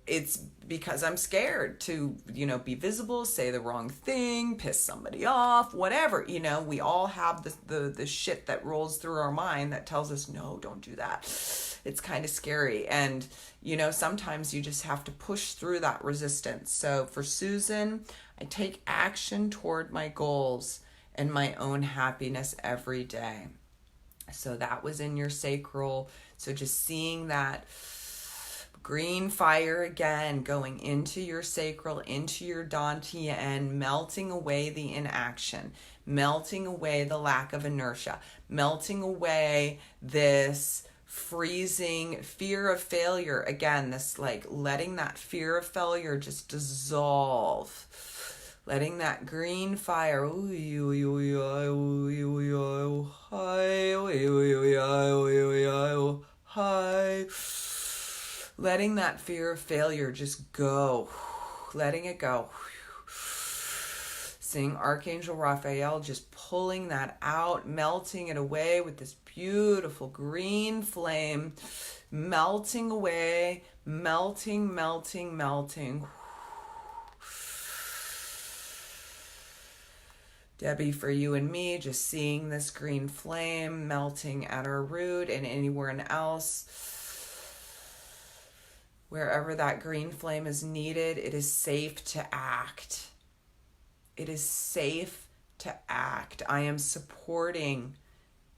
it's because I'm scared to, be visible, say the wrong thing, piss somebody off, whatever. We all have the shit that rolls through our mind that tells us, no, don't do that. It's kind of scary. And, sometimes you just have to push through that resistance. So for Susan, I take action toward my goals and my own happiness every day. So that was in your sacral. So just seeing that green fire again, going into your sacral, into your dantian, melting away the inaction, melting away the lack of inertia, melting away this freezing fear of failure. Again, this letting that fear of failure just dissolve. Letting that green fire Hi. Letting that fear of failure just go. Letting it go. Seeing Archangel Raphael just pulling that out, melting it away with this beautiful green flame, melting away, melting, melting, melting. Debbie, for you and me, just seeing this green flame melting at our root and anywhere else. Wherever that green flame is needed, it is safe to act. It is safe to act. I am supporting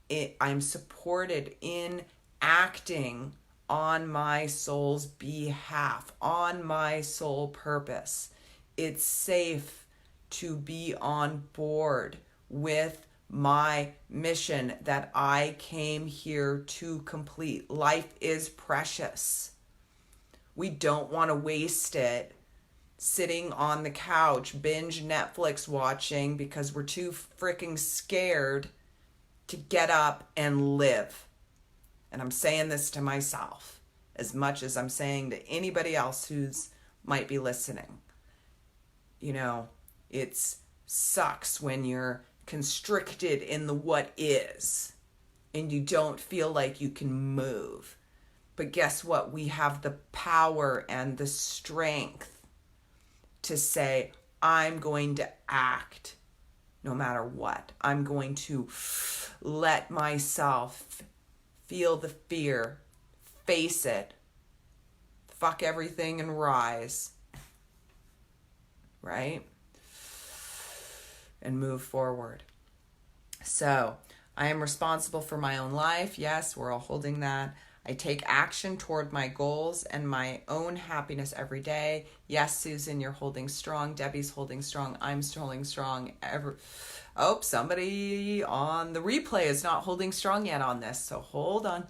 it. I'm supported in acting on my soul's behalf, on my soul purpose. It's safe to be on board with my mission that I came here to complete. Life is precious. We don't want to waste it sitting on the couch, binge Netflix watching because we're too freaking scared to get up and live. And I'm saying this to myself as much as I'm saying to anybody else who's might be listening. You know, it sucks when you're constricted in the what is and you don't feel like you can move. But guess what? We have the power and the strength to say, I'm going to act no matter what. I'm going to let myself feel the fear, face it, fuck everything and rise, right? And move forward. So, I am responsible for my own life. Yes, we're all holding that. I take action toward my goals and my own happiness every day. Yes, Susan, you're holding strong. Debbie's holding strong. I'm holding strong. Oh, somebody on the replay is not holding strong yet on this, so hold on.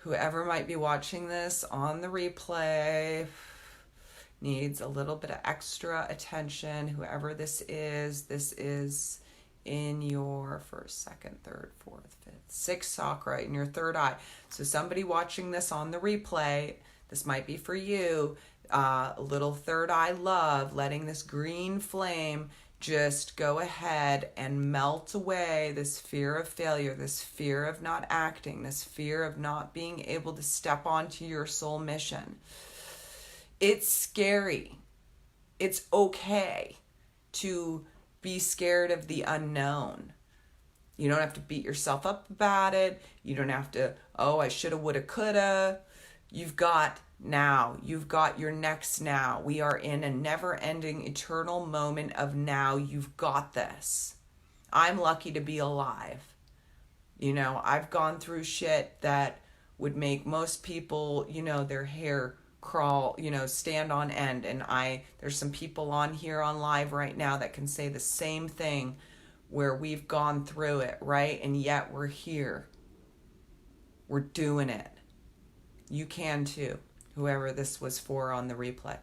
Whoever might be watching this on the replay needs a little bit of extra attention. Whoever this is in your first, second, third, fourth, fifth, sixth chakra, in your third eye. So somebody watching this on the replay, this might be for you, a little third eye love, letting this green flame just go ahead and melt away this fear of failure, this fear of not acting, this fear of not being able to step onto your soul mission. It's scary. It's okay to be scared of the unknown. You don't have to beat yourself up about it. You don't have to, oh, I shoulda, woulda, coulda. You've got now. You've got your next now. We are in a never-ending, eternal moment of now. You've got this. I'm lucky to be alive. You know, I've gone through shit that would make most people, you know, their hair crawl, you know, stand on end. And there's some people on here on live right now that can say the same thing, where we've gone through it, right? And yet we're here. We're doing it. You can too, whoever this was for on the replay.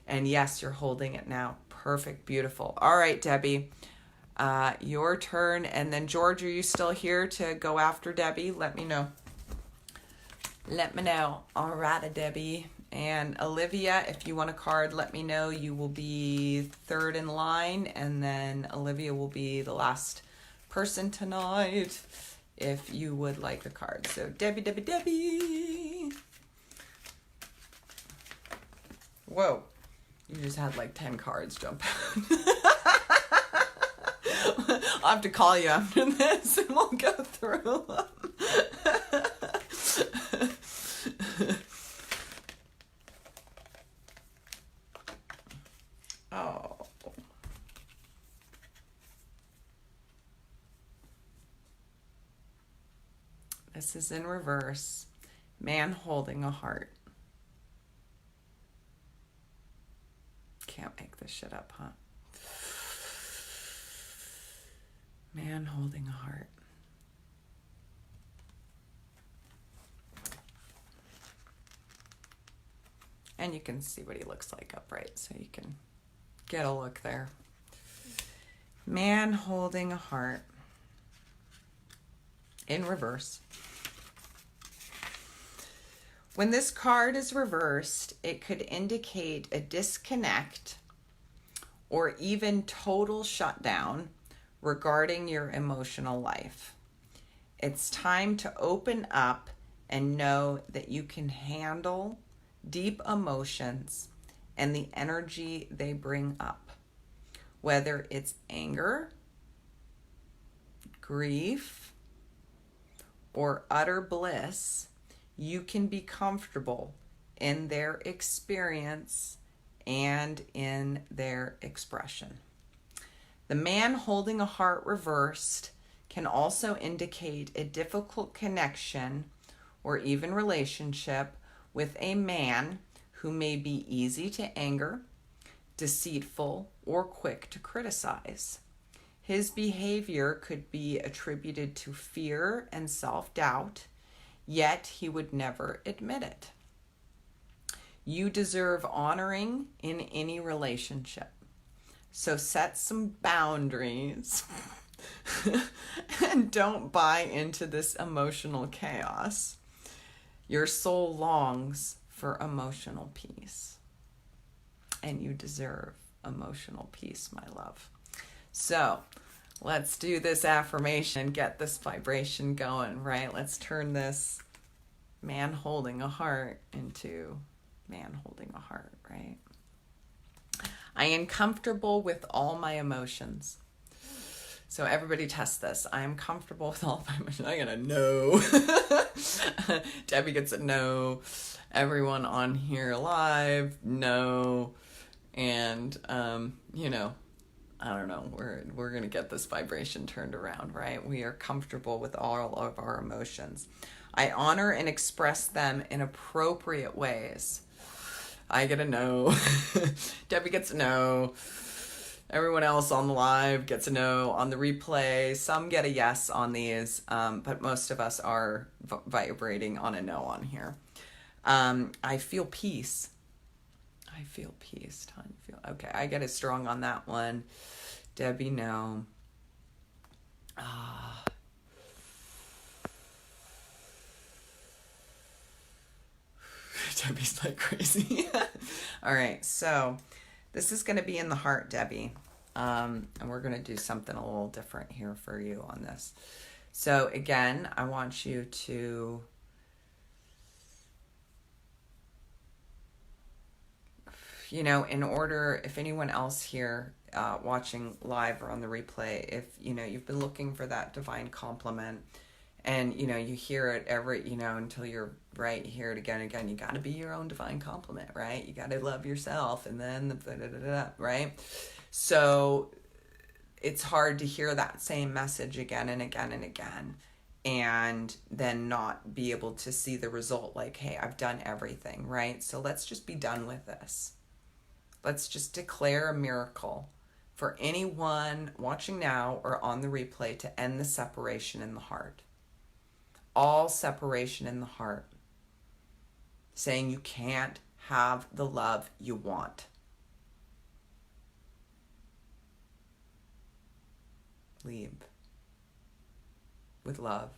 And yes, you're holding it now. Perfect, beautiful. All right, Debbie, your turn. And then George, are you still here to go after Debbie? Let me know. Let me know. All right, Debbie. And Olivia, if you want a card, let me know. You will be third in line, and then Olivia will be the last person tonight if you would like a card. So Debbie, Debbie, Debbie. Whoa. You just had like 10 cards jump out. I'll have to call you after this and we'll go through them. Oh. This is in reverse. Man holding a heart. Can't make this shit up, huh? Man holding a heart. And you can see what he looks like upright, so you can get a look there. Man holding a heart. In reverse. When this card is reversed, it could indicate a disconnect or even total shutdown regarding your emotional life. It's time to open up and know that you can handle deep emotions and the energy they bring up. Whether it's anger, grief, or utter bliss, you can be comfortable in their experience and in their expression. The man holding a heart reversed can also indicate a difficult connection or even relationship with a man who may be easy to anger, deceitful, or quick to criticize. His behavior could be attributed to fear and self-doubt, yet he would never admit it. You deserve honoring in any relationship. So set some boundaries and don't buy into this emotional chaos. Your soul longs for emotional peace, and you deserve emotional peace, my love. So let's do this affirmation, get this vibration going, right? Let's turn this man holding a heart into man holding a heart, right? I am comfortable with all my emotions. So everybody test this. I am comfortable with all my emotions. I get a no. Debbie gets a no. Everyone on here live, no. And, I don't know, we're going to get this vibration turned around, right? We are comfortable with all of our emotions. I honor and express them in appropriate ways. I get a no. Debbie gets a no. Everyone else on the live gets a no. On the replay, some get a yes on these, but most of us are vibrating on a no on here. I feel peace. I feel peace. Okay, I get it strong on that one. Debbie, no. Debbie's like crazy. All right, so this is going to be in the heart, Debbie. And we're going to do something a little different here for you on this. So again, I want you to in order, if anyone else here watching live or on the replay, if you've been looking for that divine compliment and you hear it every until you're right, you hear it again and again, you got to be your own divine compliment, right? You got to love yourself, and then right? So it's hard to hear that same message again and again and again and then not be able to see the result, like, hey, I've done everything, right? So let's just be done with this. Let's just declare a miracle for anyone watching now or on the replay to end the separation in the heart. All separation in the heart. Saying you can't have the love you want. Leave with love.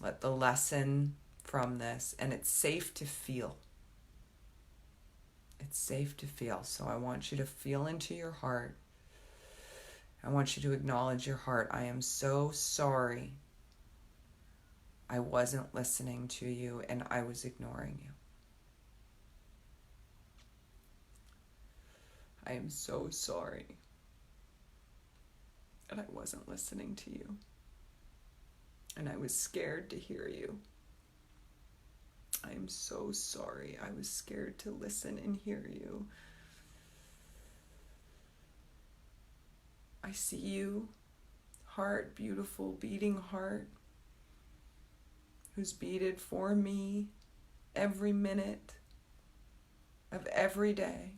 Let the lesson from this, and it's safe to feel. It's safe to feel. So I want you to feel into your heart. I want you to acknowledge your heart. I am so sorry I wasn't listening to you and I was ignoring you. I am so sorry that I wasn't listening to you and I was scared to hear you. I am so sorry. I was scared to listen and hear you. I see you, heart, beautiful, beating heart, who's beated for me every minute of every day,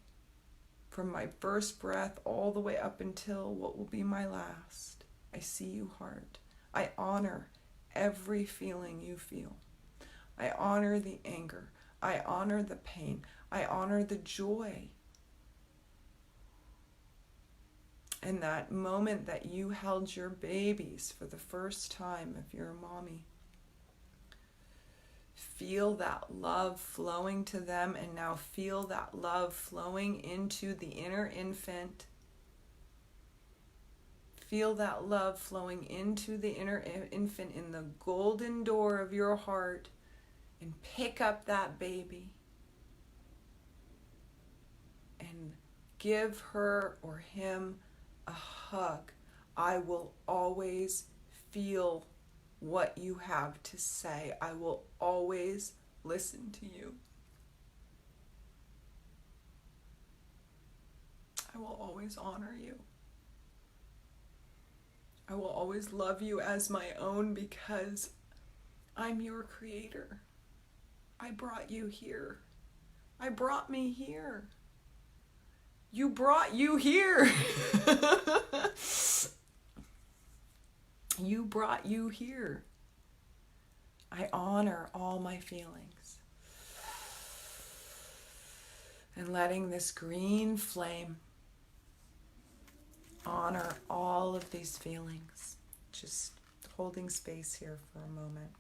from my first breath all the way up until what will be my last. I see you, heart. I honor every feeling you feel. I honor the anger. I honor the pain. I honor the joy. And that moment that you held your babies for the first time, if you're a mommy, Feel that love flowing to them, and now feel that love flowing into the inner infant. Feel that love flowing into the inner infant in the golden door of your heart, and pick up that baby and give her or him a hug. I will always feel what you have to say. I will always listen to you. I will always honor you. I will always love you as my own because I'm your creator. I brought you here. I brought me here. You brought you here. You brought you here. I honor all my feelings. And letting this green flame honor all of these feelings. Just holding space here for a moment.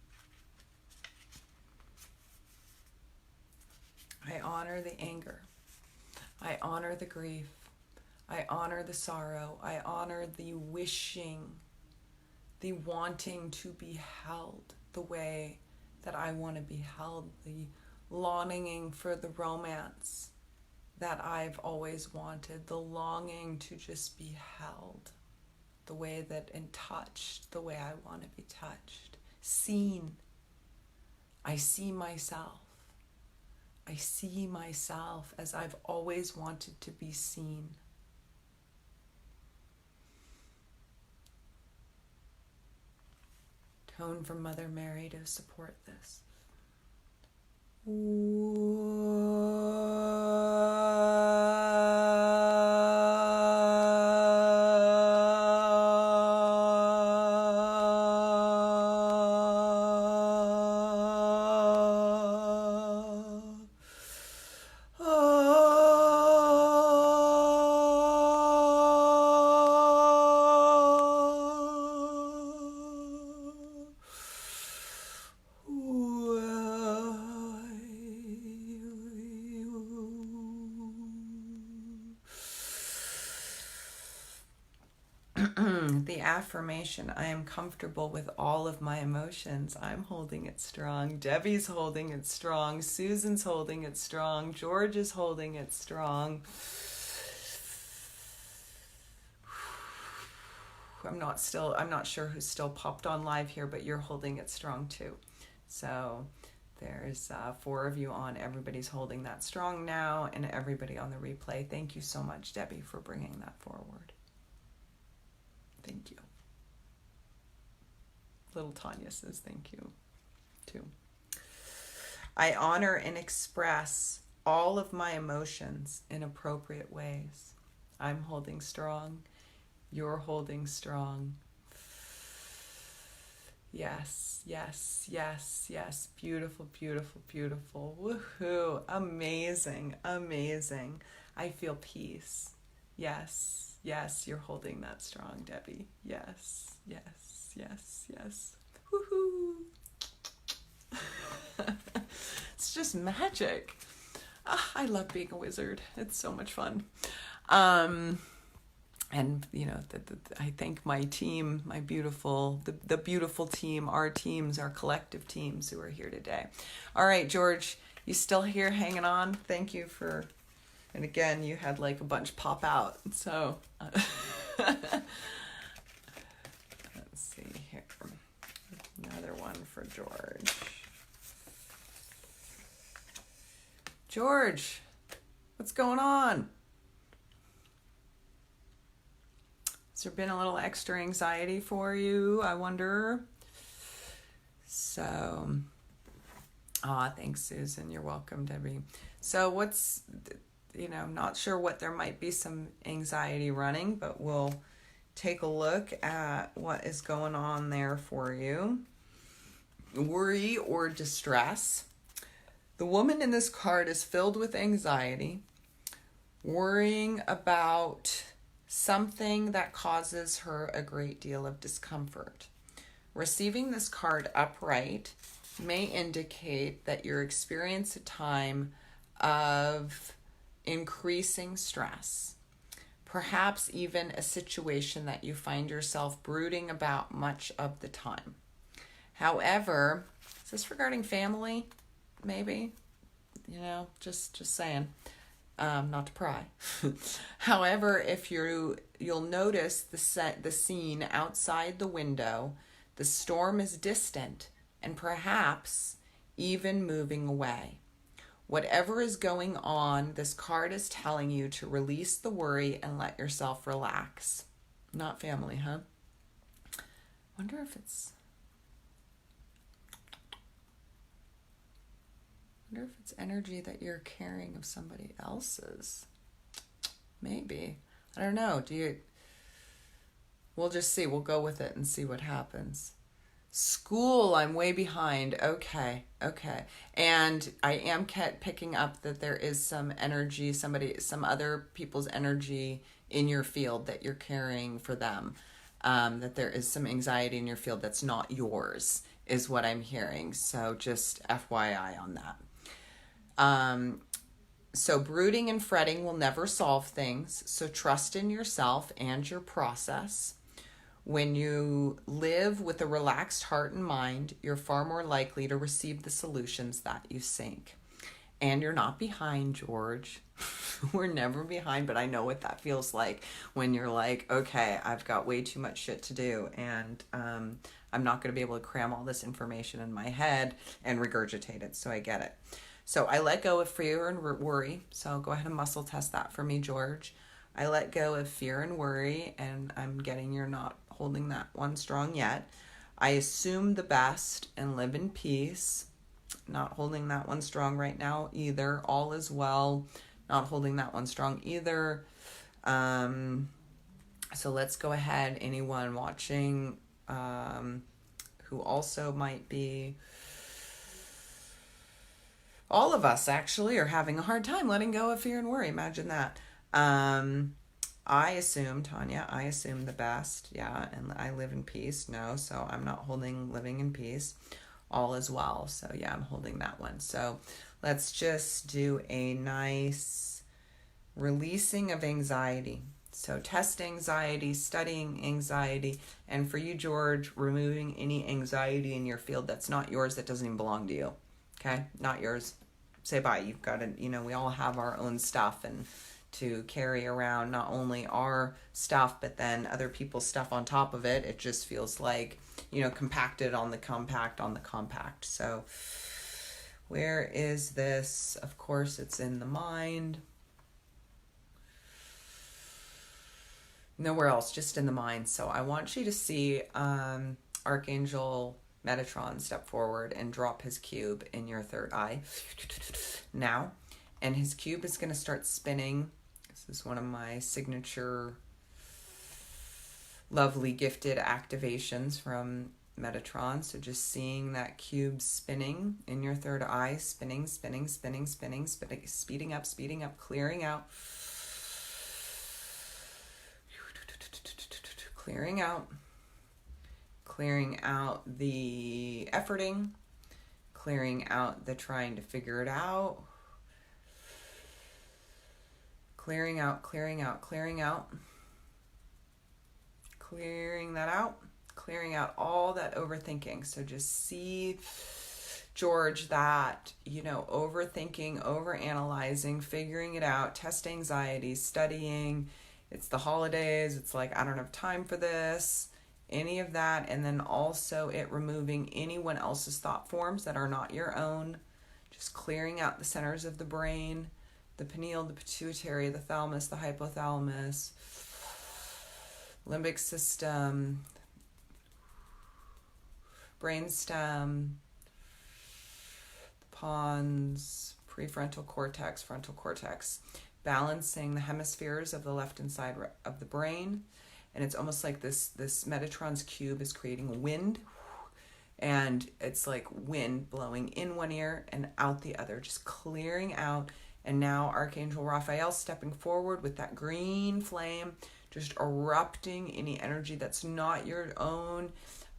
I honor the anger. I honor the grief. I honor the sorrow. I honor the wishing, the wanting to be held the way that I want to be held, the longing for the romance that I've always wanted, the longing to just be held the way that, and touched the way I want to be touched, seen. I see myself. I see myself as I've always wanted to be seen. Tone from Mother Mary to support this. The affirmation, I am comfortable with all of my emotions. I'm holding it strong. Debbie's holding it strong. Susan's holding it strong. George is holding it strong. I'm not sure who's still popped on live here, but you're holding it strong too. So there's 4 of you on. Everybody's holding that strong now, and everybody on the replay. Thank you so much, Debbie, for bringing that forward. Thank you. Little Tanya says thank you, too. I honor and express all of my emotions in appropriate ways. I'm holding strong. You're holding strong. Yes, yes, yes, yes. Beautiful, beautiful, beautiful. Woohoo. Amazing, amazing. I feel peace. Yes. Yes, you're holding that strong, Debbie. Yes, yes, yes, yes. Woohoo! It's just magic. I love being a wizard. It's so much fun. And you know, I thank my team, my beautiful, the beautiful team, our teams, our collective teams who are here today. All right, George, you still here hanging on? Thank you for. And again, you had like a bunch pop out. So let's see here. Another one for George. George, what's going on? Has there been a little extra anxiety for you, I wonder? So, thanks, Susan. You're welcome, Debbie. So what's... I'm not sure what, there might be some anxiety running, but we'll take a look at what is going on there for you. Worry or distress. The woman in this card is filled with anxiety, worrying about something that causes her a great deal of discomfort. Receiving this card upright, may indicate that you're experiencing a time of increasing stress. Perhaps even a situation that you find yourself brooding about much of the time. However, is this regarding family? Maybe, just saying, not to pry. However, if you'll notice the scene outside the window, the storm is distant and perhaps even moving away. Whatever is going on, this card is telling you to release the worry and let yourself relax. Not family, huh? Wonder if it's energy that you're carrying of somebody else's. Maybe. I don't know. We'll just see. We'll go with it and see what happens. School, I'm way behind. Okay. And I am picking up that there is some energy, some other people's energy in your field that you're carrying for them. That there is some anxiety in your field that's not yours, is what I'm hearing. So just FYI on that. So brooding and fretting will never solve things. So trust in yourself and your process. When you live with a relaxed heart and mind, you're far more likely to receive the solutions that you seek. And you're not behind, George. We're never behind, but I know what that feels like when you're like, okay, I've got way too much shit to do, and I'm not going to be able to cram all this information in my head and regurgitate it, so I get it. So I let go of fear and worry, so go ahead and muscle test that for me, George. I let go of fear and worry, and I'm getting you're not holding that one strong yet. I assume the best and live in peace. Not holding that one strong right now either. All is well. Not holding that one strong either. So let's go ahead. Anyone watching who also might be... All of us actually are having a hard time letting go of fear and worry. Imagine that. I assume, Tanya, the best. Yeah, and I live in peace. No, so I'm not holding living in peace. All is well. So yeah, I'm holding that one. So let's just do a nice releasing of anxiety. So test anxiety, studying anxiety, and for you, George, removing any anxiety in your field that's not yours, that doesn't even belong to you. Okay? Not yours. Say bye. You've got to, we all have our own stuff, and to carry around not only our stuff, but then other people's stuff on top of it. It just feels like, compacted on the compact. So where is this? Of course, it's in the mind. Nowhere else, just in the mind. So I want you to see Archangel Metatron step forward and drop his cube in your third eye now. And his cube is going to start spinning. This is one of my signature lovely gifted activations from Metatron. So just seeing that cube spinning in your third eye, spinning, speeding up, clearing out. Clearing out the efforting, clearing out the trying to figure it out, clearing that out, clearing out all that overthinking. So just see, George, that, overthinking, overanalyzing, figuring it out, test anxiety, studying. It's the holidays. It's like, I don't have time for this, any of that. And then also it removing anyone else's thought forms that are not your own. Just clearing out the centers of the brain, the pineal, the pituitary, the thalamus, the hypothalamus, limbic system, brainstem, the pons, prefrontal cortex, frontal cortex, balancing the hemispheres of the left and side of the brain. And it's almost like this Metatron's cube is creating wind, and it's like wind blowing in one ear and out the other, just clearing out. And now Archangel Raphael stepping forward with that green flame, just erupting any energy that's not your own,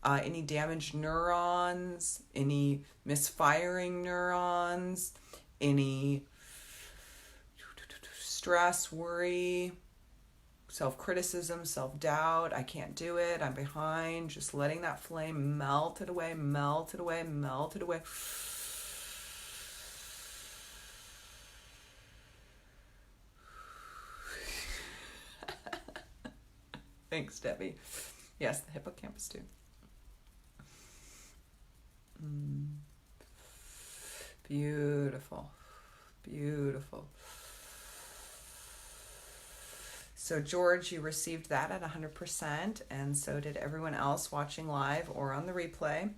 any damaged neurons, any misfiring neurons, any stress, worry, self-criticism, self-doubt, I can't do it, I'm behind, just letting that flame melt it away, melt it away, melt it away. Thanks, Debbie. Yes, the hippocampus too. Beautiful. Beautiful. So George, you received that at 100%, and so did everyone else watching live or on the replay.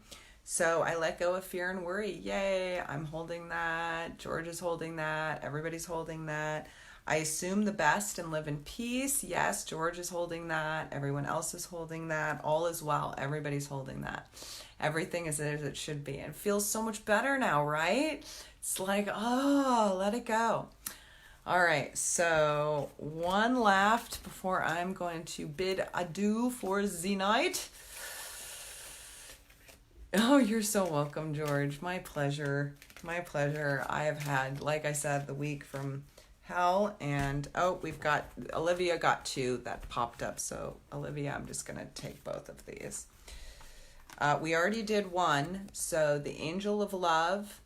So I let go of fear and worry. Yay, I'm holding that. George is holding that. Everybody's holding that. I assume the best and live in peace. Yes, George is holding that. Everyone else is holding that. All is well. Everybody's holding that. Everything is as it should be. And it feels so much better now, right? It's like, oh, let it go. All right, so one left before I'm going to bid adieu for the night. Oh, you're so welcome, George. My pleasure. My pleasure. I have had, like I said, the week from hell, and we've got, Olivia got 2 that popped up, so Olivia, I'm just going to take both of these. We already did 1, so the Angel of Love,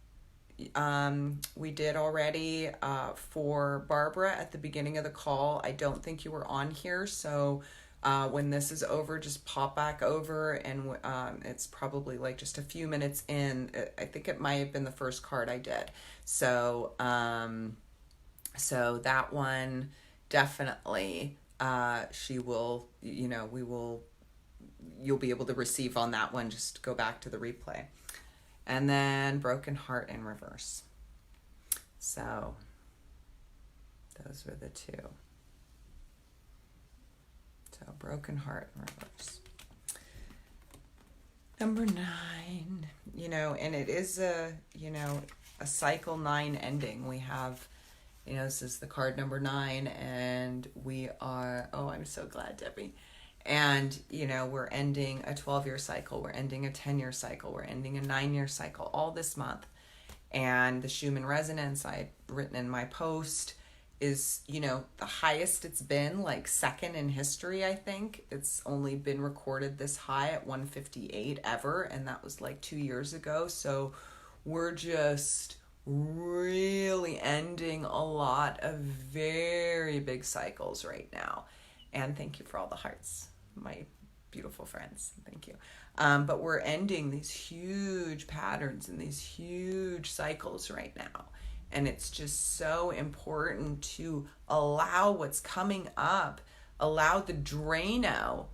we did already for Barbara at the beginning of the call. I don't think you were on here, so when this is over, just pop back over, and it's probably like just a few minutes in. I think it might have been the first card I did. So so that one definitely she will, you'll be able to receive on that one. Just go back to the replay. And then Broken Heart in reverse. So those were the 2. So Broken Heart in reverse. Number 9, and it is a cycle 9 ending. We have, this is the card number 9, and we are, I'm so glad, Debbie. And, we're ending a 12-year cycle. We're ending a 10-year cycle. We're ending a 9-year cycle all this month. And the Schumann Resonance I had written in my post is, the highest it's been, like second in history, I think. It's only been recorded this high at 158 ever. And that was like 2 years ago. So we're just really ending a lot of very big cycles right now. And thank you for all the hearts, my beautiful friends. Thank you. But we're ending these huge patterns and these huge cycles right now. And it's just so important to allow what's coming up, allow the Drano,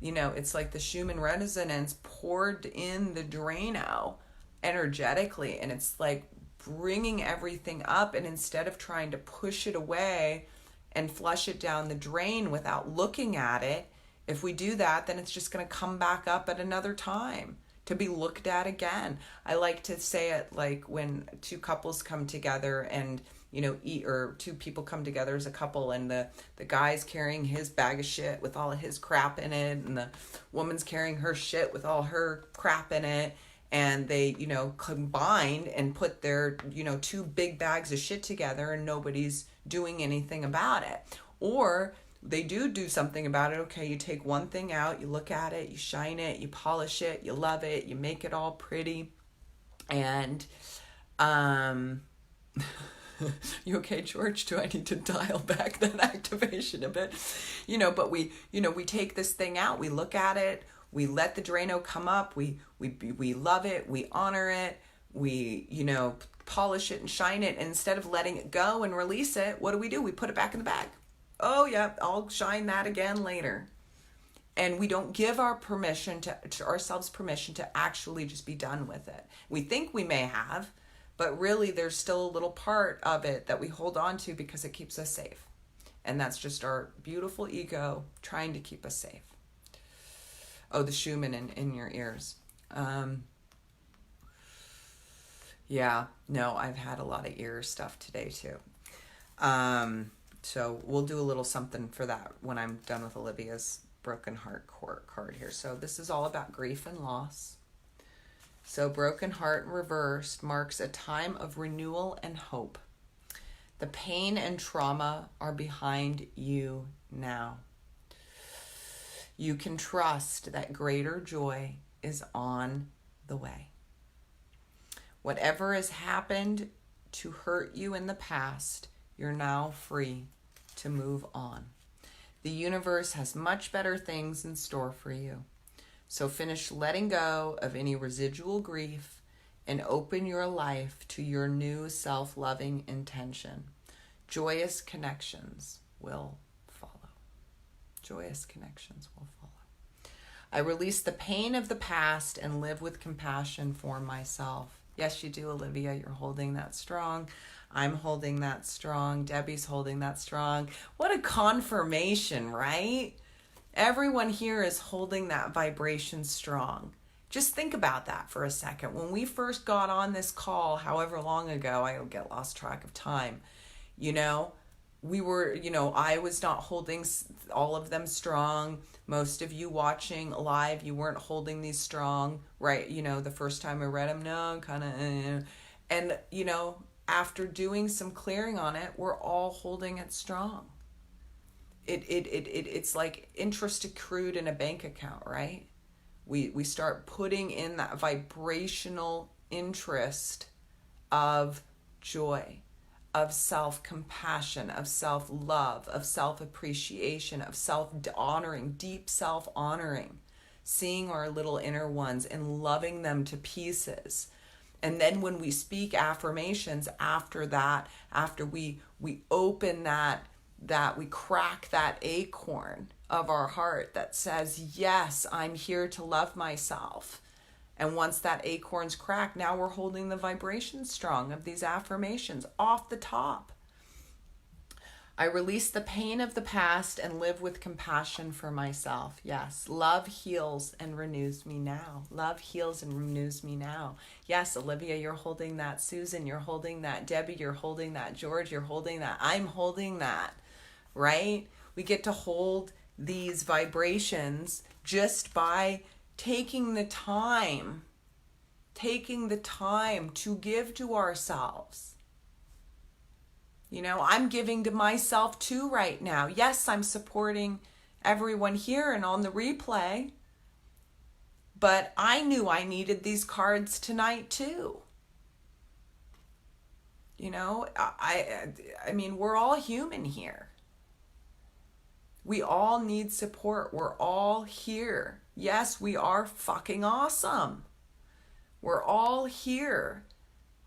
it's like the Schumann Resonance poured in the Drano energetically. And it's like bringing everything up, and instead of trying to push it away and flush it down the drain without looking at it, if we do that, then it's just going to come back up at another time to be looked at again. I like to say it like when 2 couples come together and, eat, or 2 people come together as a couple, and the guy's carrying his bag of shit with all of his crap in it, and the woman's carrying her shit with all her crap in it. And they, combined and put their, 2 big bags of shit together, and nobody's doing anything about it. Or they do something about it. Okay, you take one thing out, you look at it, you shine it, you polish it, you love it, you make it all pretty. And, you okay, George? Do I need to dial back that activation a bit? But we take this thing out, we look at it, we let the Drano come up, we love it, we honor it, we, polish it and shine it. And instead of letting it go and release it, what do? We put it back in the bag. Oh, yeah, I'll shine that again later. And we don't give our permission to ourselves permission to actually just be done with it. We think we may have, but really there's still a little part of it that we hold on to because it keeps us safe. And that's just our beautiful ego trying to keep us safe. Oh, the Schumann in your ears. Yeah, no, I've had a lot of ear stuff today too. So we'll do a little something for that when I'm done with Olivia's broken heart card here. So this is all about grief and loss. So broken heart reversed marks a time of renewal and hope. The pain and trauma are behind you now. You can trust that greater joy is on the way. Whatever has happened to hurt you in the past, you're now free to move on. The universe has much better things in store for you. So finish letting go of any residual grief and open your life to your new self-loving intention. Joyous connections will follow. Joyous connections will follow. I release the pain of the past and live with compassion for myself. Yes, you do, Olivia. You're holding that strong. I'm holding that strong. Debbie's holding that strong. What a confirmation, right? Everyone here is holding that vibration strong. Just think about that for a second. When we first got on this call, however long ago, I get lost track of time, we were, I was not holding all of them strong. Most of you watching live, you weren't holding these strong, right? The first time I read them, no, kind of, and, after doing some clearing on it, we're all holding it strong. It's like interest accrued in a bank account, right? We start putting in that vibrational interest of joy, of self-compassion, of self-love, of self-appreciation, of self-honoring, deep self-honoring, seeing our little inner ones and loving them to pieces. And then when we speak affirmations after that, after we open that we crack that acorn of our heart that says, yes, I'm here to love myself. And once that acorn's cracked, now we're holding the vibration strong of these affirmations off the top. I release the pain of the past and live with compassion for myself. Yes, love heals and renews me now. Love heals and renews me now. Yes, Olivia, you're holding that. Susan, you're holding that. Debbie, you're holding that. George, you're holding that. I'm holding that, right? We get to hold these vibrations just by taking the time to give to ourselves. I'm giving to myself too right now. Yes, I'm supporting everyone here and on the replay, but I knew I needed these cards tonight too. I mean, we're all human here. We all need support. We're all here. Yes, we are fucking awesome. We're all here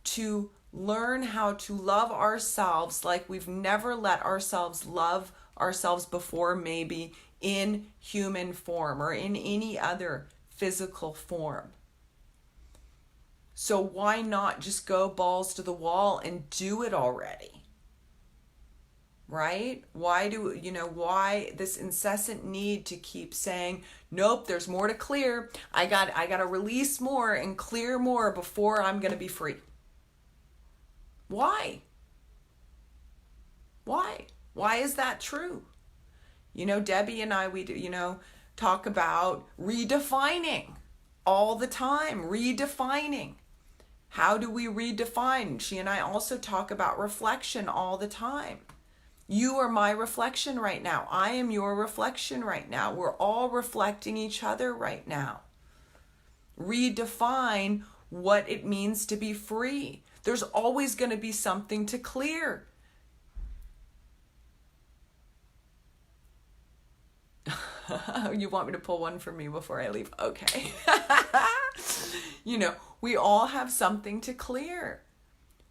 to learn how to love ourselves like we've never let ourselves love ourselves before, maybe in human form or in any other physical form. So why not just go balls to the wall and do it already? Right? Why this incessant need to keep saying, nope, there's more to clear. I got to release more and clear more before I'm going to be free. Why? Why is that true? Debbie and I, we do, talk about redefining all the time, redefining. How do we redefine? She and I also talk about reflection all the time. You are my reflection right now. I am your reflection right now. We're all reflecting each other right now. Redefine what it means to be free. There's always going to be something to clear. You want me to pull one for me before I leave? Okay. We all have something to clear.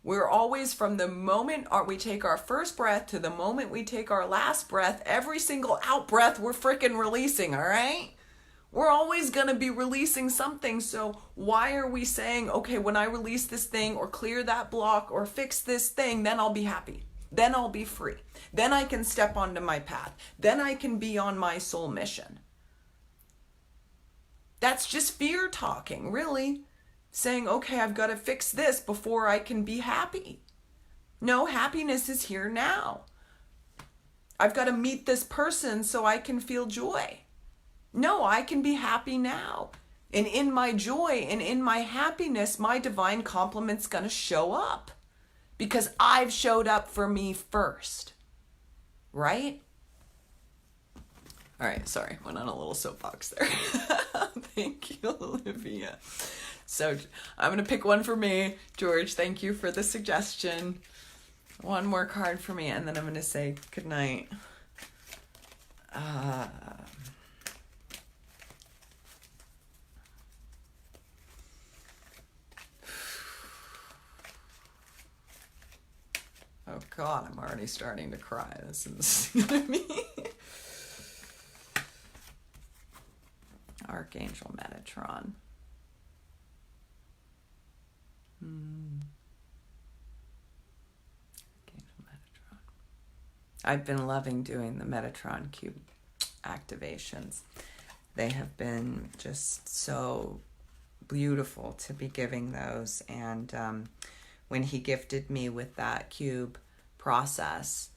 We're always, from the moment we take our first breath to the moment we take our last breath, every single out breath we're freaking releasing, all right? We're always going to be releasing something. So why are we saying, okay, when I release this thing or clear that block or fix this thing, then I'll be happy. Then I'll be free. Then I can step onto my path. Then I can be on my soul mission. That's just fear talking, really. Saying, okay, I've got to fix this before I can be happy. No, happiness is here now. I've got to meet this person so I can feel joy. No, I can be happy now. And in my joy and in my happiness, my divine complement's going to show up because I've showed up for me first. Right? All right, sorry, went on a little soapbox there. Thank you, Olivia. So I'm going to pick one for me. George, thank you for the suggestion. One more card for me, and then I'm going to say goodnight. Oh God, I'm already starting to cry. This is gonna be Archangel Metatron. Archangel Metatron. I've been loving doing the Metatron cube activations. They have been just so beautiful to be giving those. And when he gifted me with that cube process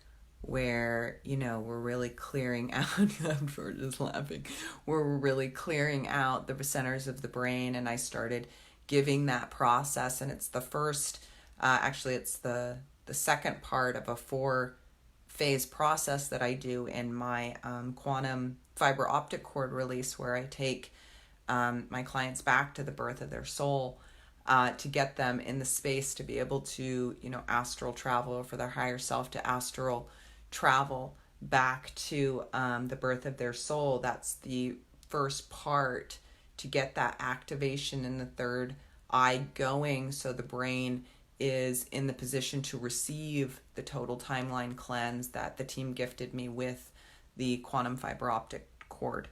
where, we're really clearing out, I'm just laughing, we're really clearing out the centers of the brain, and I started giving that process, and it's the first, actually it's the second part of a 4-phase process that I do in my quantum fiber optic cord release, where I take my clients back to the birth of their soul, to get them in the space to be able to, astral travel, for their higher self to astral travel back to the birth of their soul. That's the first part, to get that activation in the third eye going, so the brain is in the position to receive the total timeline cleanse that the team gifted me with the quantum fiber optic cord.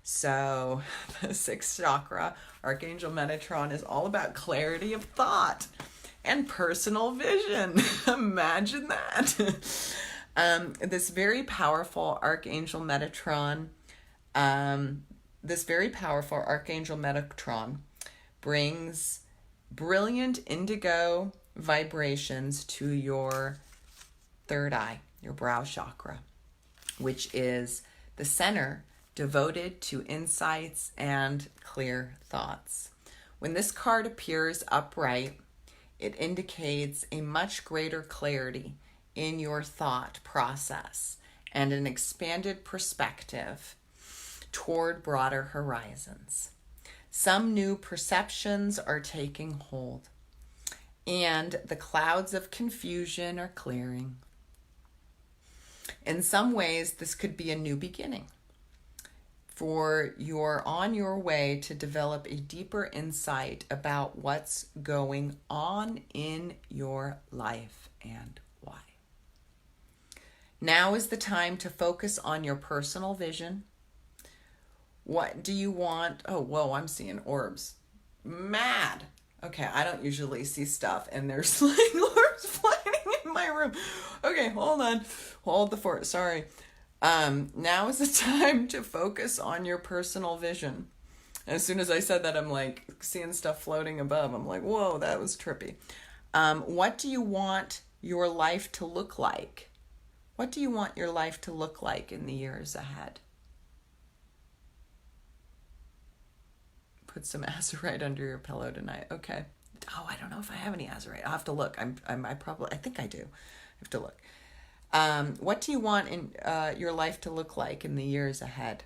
So the 6th chakra, Archangel Metatron, is all about clarity of thought and personal vision. Imagine that. This very powerful Archangel Metatron, brings brilliant indigo vibrations to your third eye, your brow chakra, which is the center devoted to insights and clear thoughts. When this card appears upright, it indicates a much greater clarity in your thought process and an expanded perspective toward broader horizons. Some new perceptions are taking hold, and the clouds of confusion are clearing. In some ways, this could be a new beginning, for you're on your way to develop a deeper insight about what's going on in your life and why. Now is the time to focus on your personal vision. What do you want? Oh, whoa, I'm seeing orbs. Mad. Okay, I don't usually see stuff, and there's like orbs flying in my room. Okay, hold on. Hold the fort. Sorry. Now is the time to focus on your personal vision. As soon as I said that, I'm like seeing stuff floating above. I'm like, whoa, that was trippy. What do you want your life to look like? What do you want your life to look like in the years ahead? Put some azurite under your pillow tonight. Okay. Oh, I don't know if I have any azurite. I'll have to look. I think I do. I have to look. What do you want in your life to look like in the years ahead?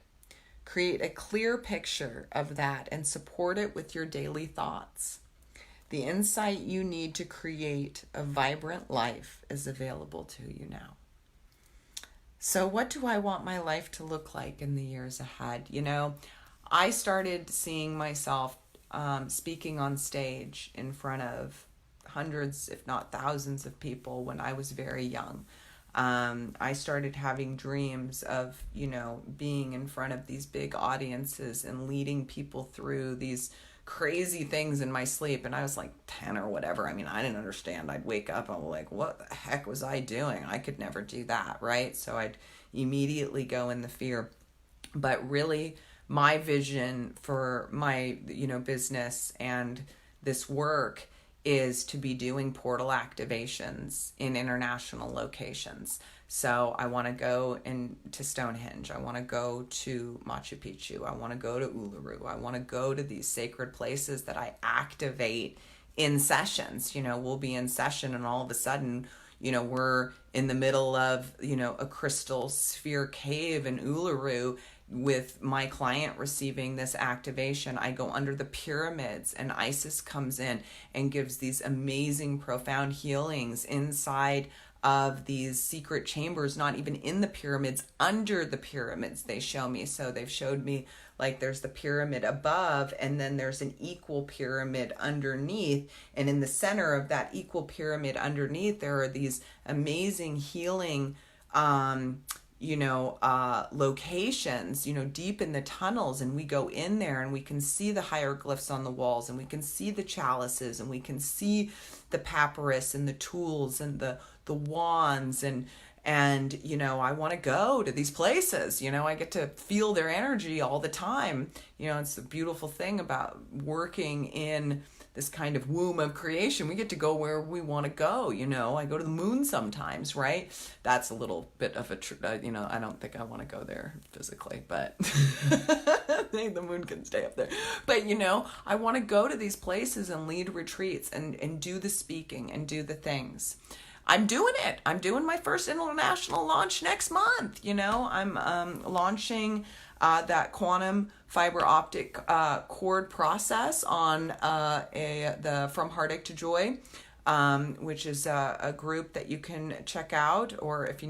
Create a clear picture of that and support it with your daily thoughts. The insight you need to create a vibrant life is available to you now. So what do I want my life to look like in the years ahead? I started seeing myself speaking on stage in front of hundreds, if not thousands of people when I was very young. I started having dreams of, being in front of these big audiences and leading people through these crazy things in my sleep. And I was like 10 or whatever. I mean, I didn't understand. I'd wake up and I'm like, what the heck was I doing? I could never do that, right? So I'd immediately go in the fear. But really, my vision for my, business and this work is to be doing portal activations in international locations. So I want to go to Stonehenge. I want to go to Machu Picchu. I want to go to Uluru. I want to go to these sacred places that I activate in sessions. We'll be in session and all of a sudden, we're in the middle of, a crystal sphere cave in Uluru with my client receiving this activation. I go under the pyramids and Isis comes in and gives these amazing, profound healings inside of these secret chambers, not even in the pyramids, under the pyramids they show me. So they've showed me like there's the pyramid above and then there's an equal pyramid underneath. And in the center of that equal pyramid underneath, there are these amazing healing locations, deep in the tunnels, and we go in there and we can see the hieroglyphs on the walls and we can see the chalices and we can see the papyrus and the tools and the wands and I want to go to these places. I get to feel their energy all the time. It's the beautiful thing about working in this kind of womb of creation. We get to go where we want to go. I go to the moon sometimes, right? That's a little bit of I don't think I want to go there physically, but I think the moon can stay up there. But, I want to go to these places and lead retreats and do the speaking and do the things. I'm doing it. I'm doing my first international launch next month. I'm launching that quantum fiber optic cord process on the From Heartache to Joy, which is a group that you can check out. Or if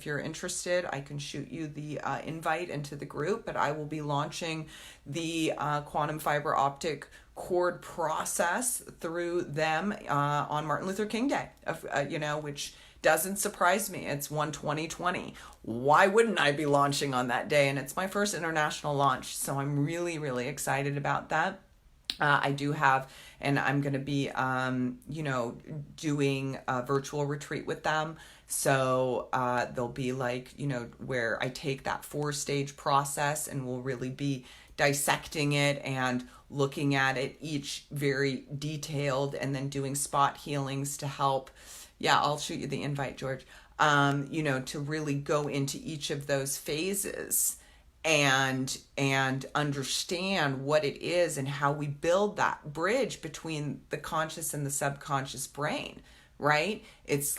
you're interested, I can shoot you the invite into the group. But I will be launching the quantum fiber optic cord process through them on Martin Luther King Day, which doesn't surprise me. It's 1/20/20. Why wouldn't I be launching on that day? And it's my first international launch, so I'm really, really excited about that. I do have, and I'm going to be, doing a virtual retreat with them. So there'll be where I take that 4-stage process and we'll really be dissecting it and looking at it each very detailed and then doing spot healings to help. Yeah, I'll shoot you the invite, George. To really go into each of those phases and understand what it is and how we build that bridge between the conscious and the subconscious brain, right? It's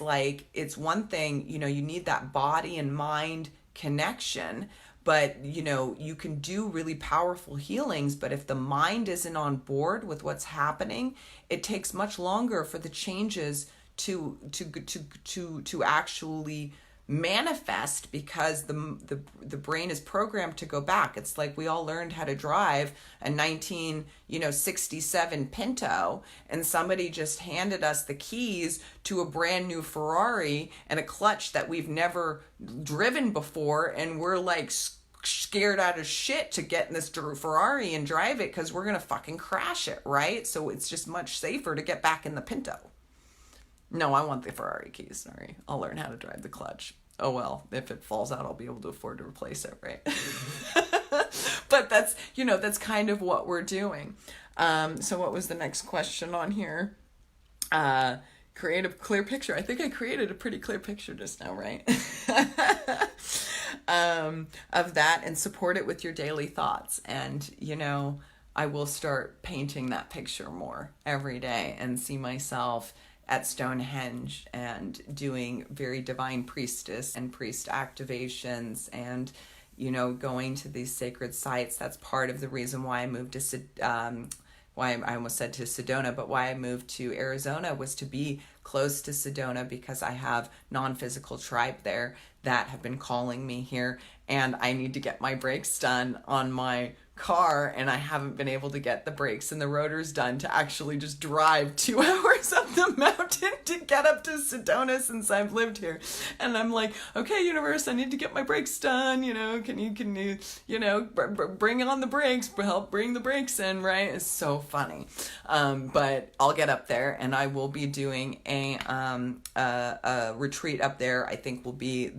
one thing, you need that body and mind connection, but you can do really powerful healings, but if the mind isn't on board with what's happening, it takes much longer for the changes to actually manifest, because the brain is programmed to go back. It's like we all learned how to drive a 1967 Pinto, and somebody just handed us the keys to a brand new Ferrari and a clutch that we've never driven before, and we're like scared out of shit to get in this Ferrari and drive it because we're gonna fucking crash it, right? So it's just much safer to get back in the Pinto. No, I want the Ferrari keys. Sorry. I'll learn how to drive the clutch. Oh, well, if it falls out, I'll be able to afford to replace it, right? But that's kind of what we're doing. So what was the next question on here? Create a clear picture. I think I created a pretty clear picture just now, right? Of that, and support it with your daily thoughts. And, I will start painting that picture more every day and see myself at Stonehenge and doing very divine priestess and priest activations and, going to these sacred sites. That's part of the reason why I moved to, why I almost said to Sedona, but why I moved to Arizona was to be close to Sedona, because I have non-physical tribe there that have been calling me here, and I need to get my brakes done on my car, and I haven't been able to get the brakes and the rotors done to actually just drive 2 hours up the mountain to get up to Sedona since I've lived here. And I'm like, okay, universe, I need to get my brakes done. Can you bring on the brakes, help bring the brakes in, right? It's so funny. But I'll get up there, and I will be doing a retreat up there. I think will be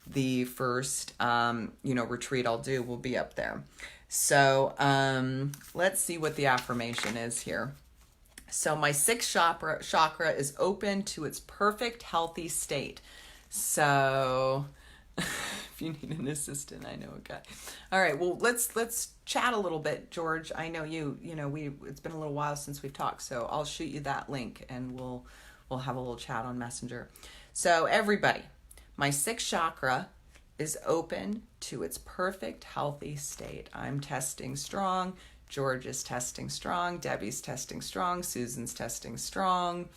the first retreat I'll do will be up there. So let's see what the affirmation is here. So my 6th chakra is open to its perfect healthy state. So if you need an assistant, I know a guy. All right, well, let's chat a little bit, George. I know it's been a little while since we've talked, so I'll shoot you that link and we'll have a little chat on Messenger. So everybody, my sixth chakra is open to its perfect healthy state. I'm testing strong. George is testing strong. Debbie's testing strong. Susan's testing strong.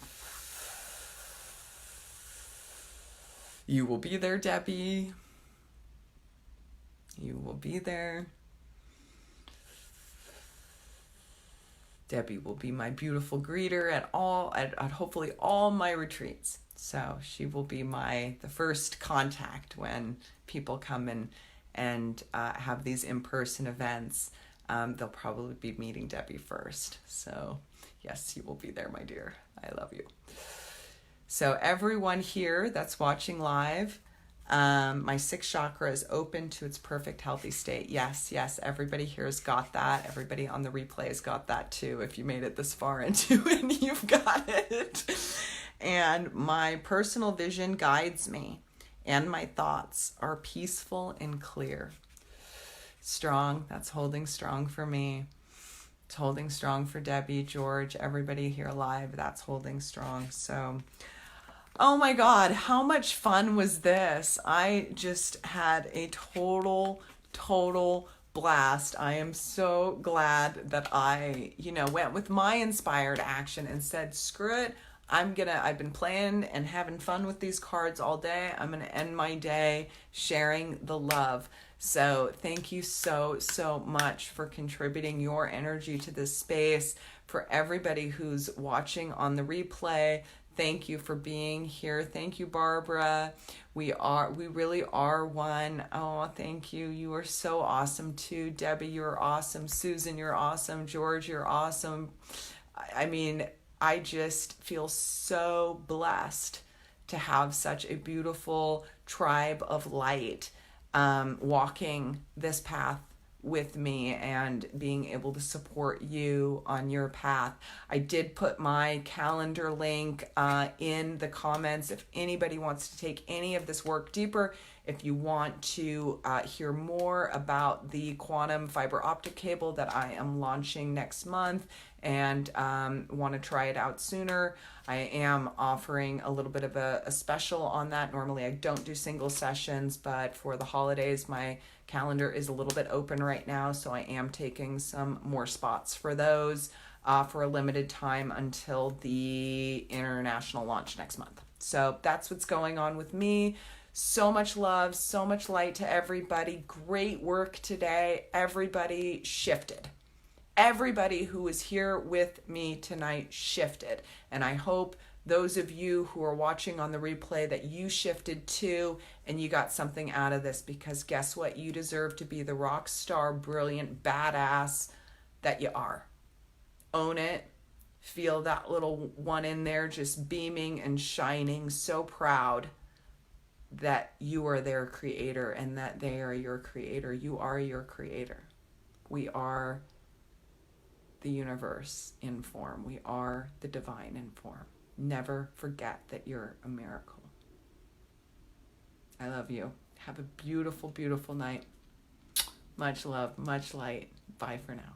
You will be there, Debbie. You will be there. Debbie will be my beautiful greeter at hopefully all my retreats. So she will be the first contact when people come and have these in-person events. They'll probably be meeting Debbie first. So yes, you will be there, my dear. I love you. So everyone here that's watching live, my sixth chakra is open to its perfect healthy state. Yes, everybody here has got that. Everybody on the replay has got that too. If you made it this far into it, you've got it. And my personal vision guides me, and my thoughts are peaceful and clear. Strong, that's holding strong for me. It's holding strong for Debbie, George, everybody here live, that's holding strong. So oh my God, how much fun was this? I just had a total blast. I am so glad that I, went with my inspired action and said, screw it. I've been playing and having fun with these cards all day. I'm going to end my day sharing the love. So thank you so much for contributing your energy to this space. For everybody who's watching on the replay, thank you for being here. Thank you, Barbara. We really are one. Oh, thank you. You are so awesome too. Debbie, you're awesome. Susan, you're awesome. George, you're awesome. I mean, I just feel so blessed to have such a beautiful tribe of light walking this path with me and being able to support you on your path. I did put my calendar link in the comments if anybody wants to take any of this work deeper. If you want to hear more about the quantum fiber optic cable that I am launching next month and want to try it out sooner, I am offering a little bit of a special on that. Normally I don't do single sessions, but for the holidays, my calendar is a little bit open right now, so I am taking some more spots for those for a limited time until the international launch next month. So that's what's going on with me. So much love, so much light to everybody. Great work today. Everybody shifted. Everybody who was here with me tonight shifted. And I hope those of you who are watching on the replay that you shifted too and you got something out of this, because guess what? You deserve to be the rock star, brilliant, badass that you are. Own it. Feel that little one in there just beaming and shining, so proud that you are their creator and that they are your creator. You are your creator. We are the universe in form. We are the divine in form. Never forget that you're a miracle. I love you. Have a beautiful, beautiful night. Much love, much light. Bye for now.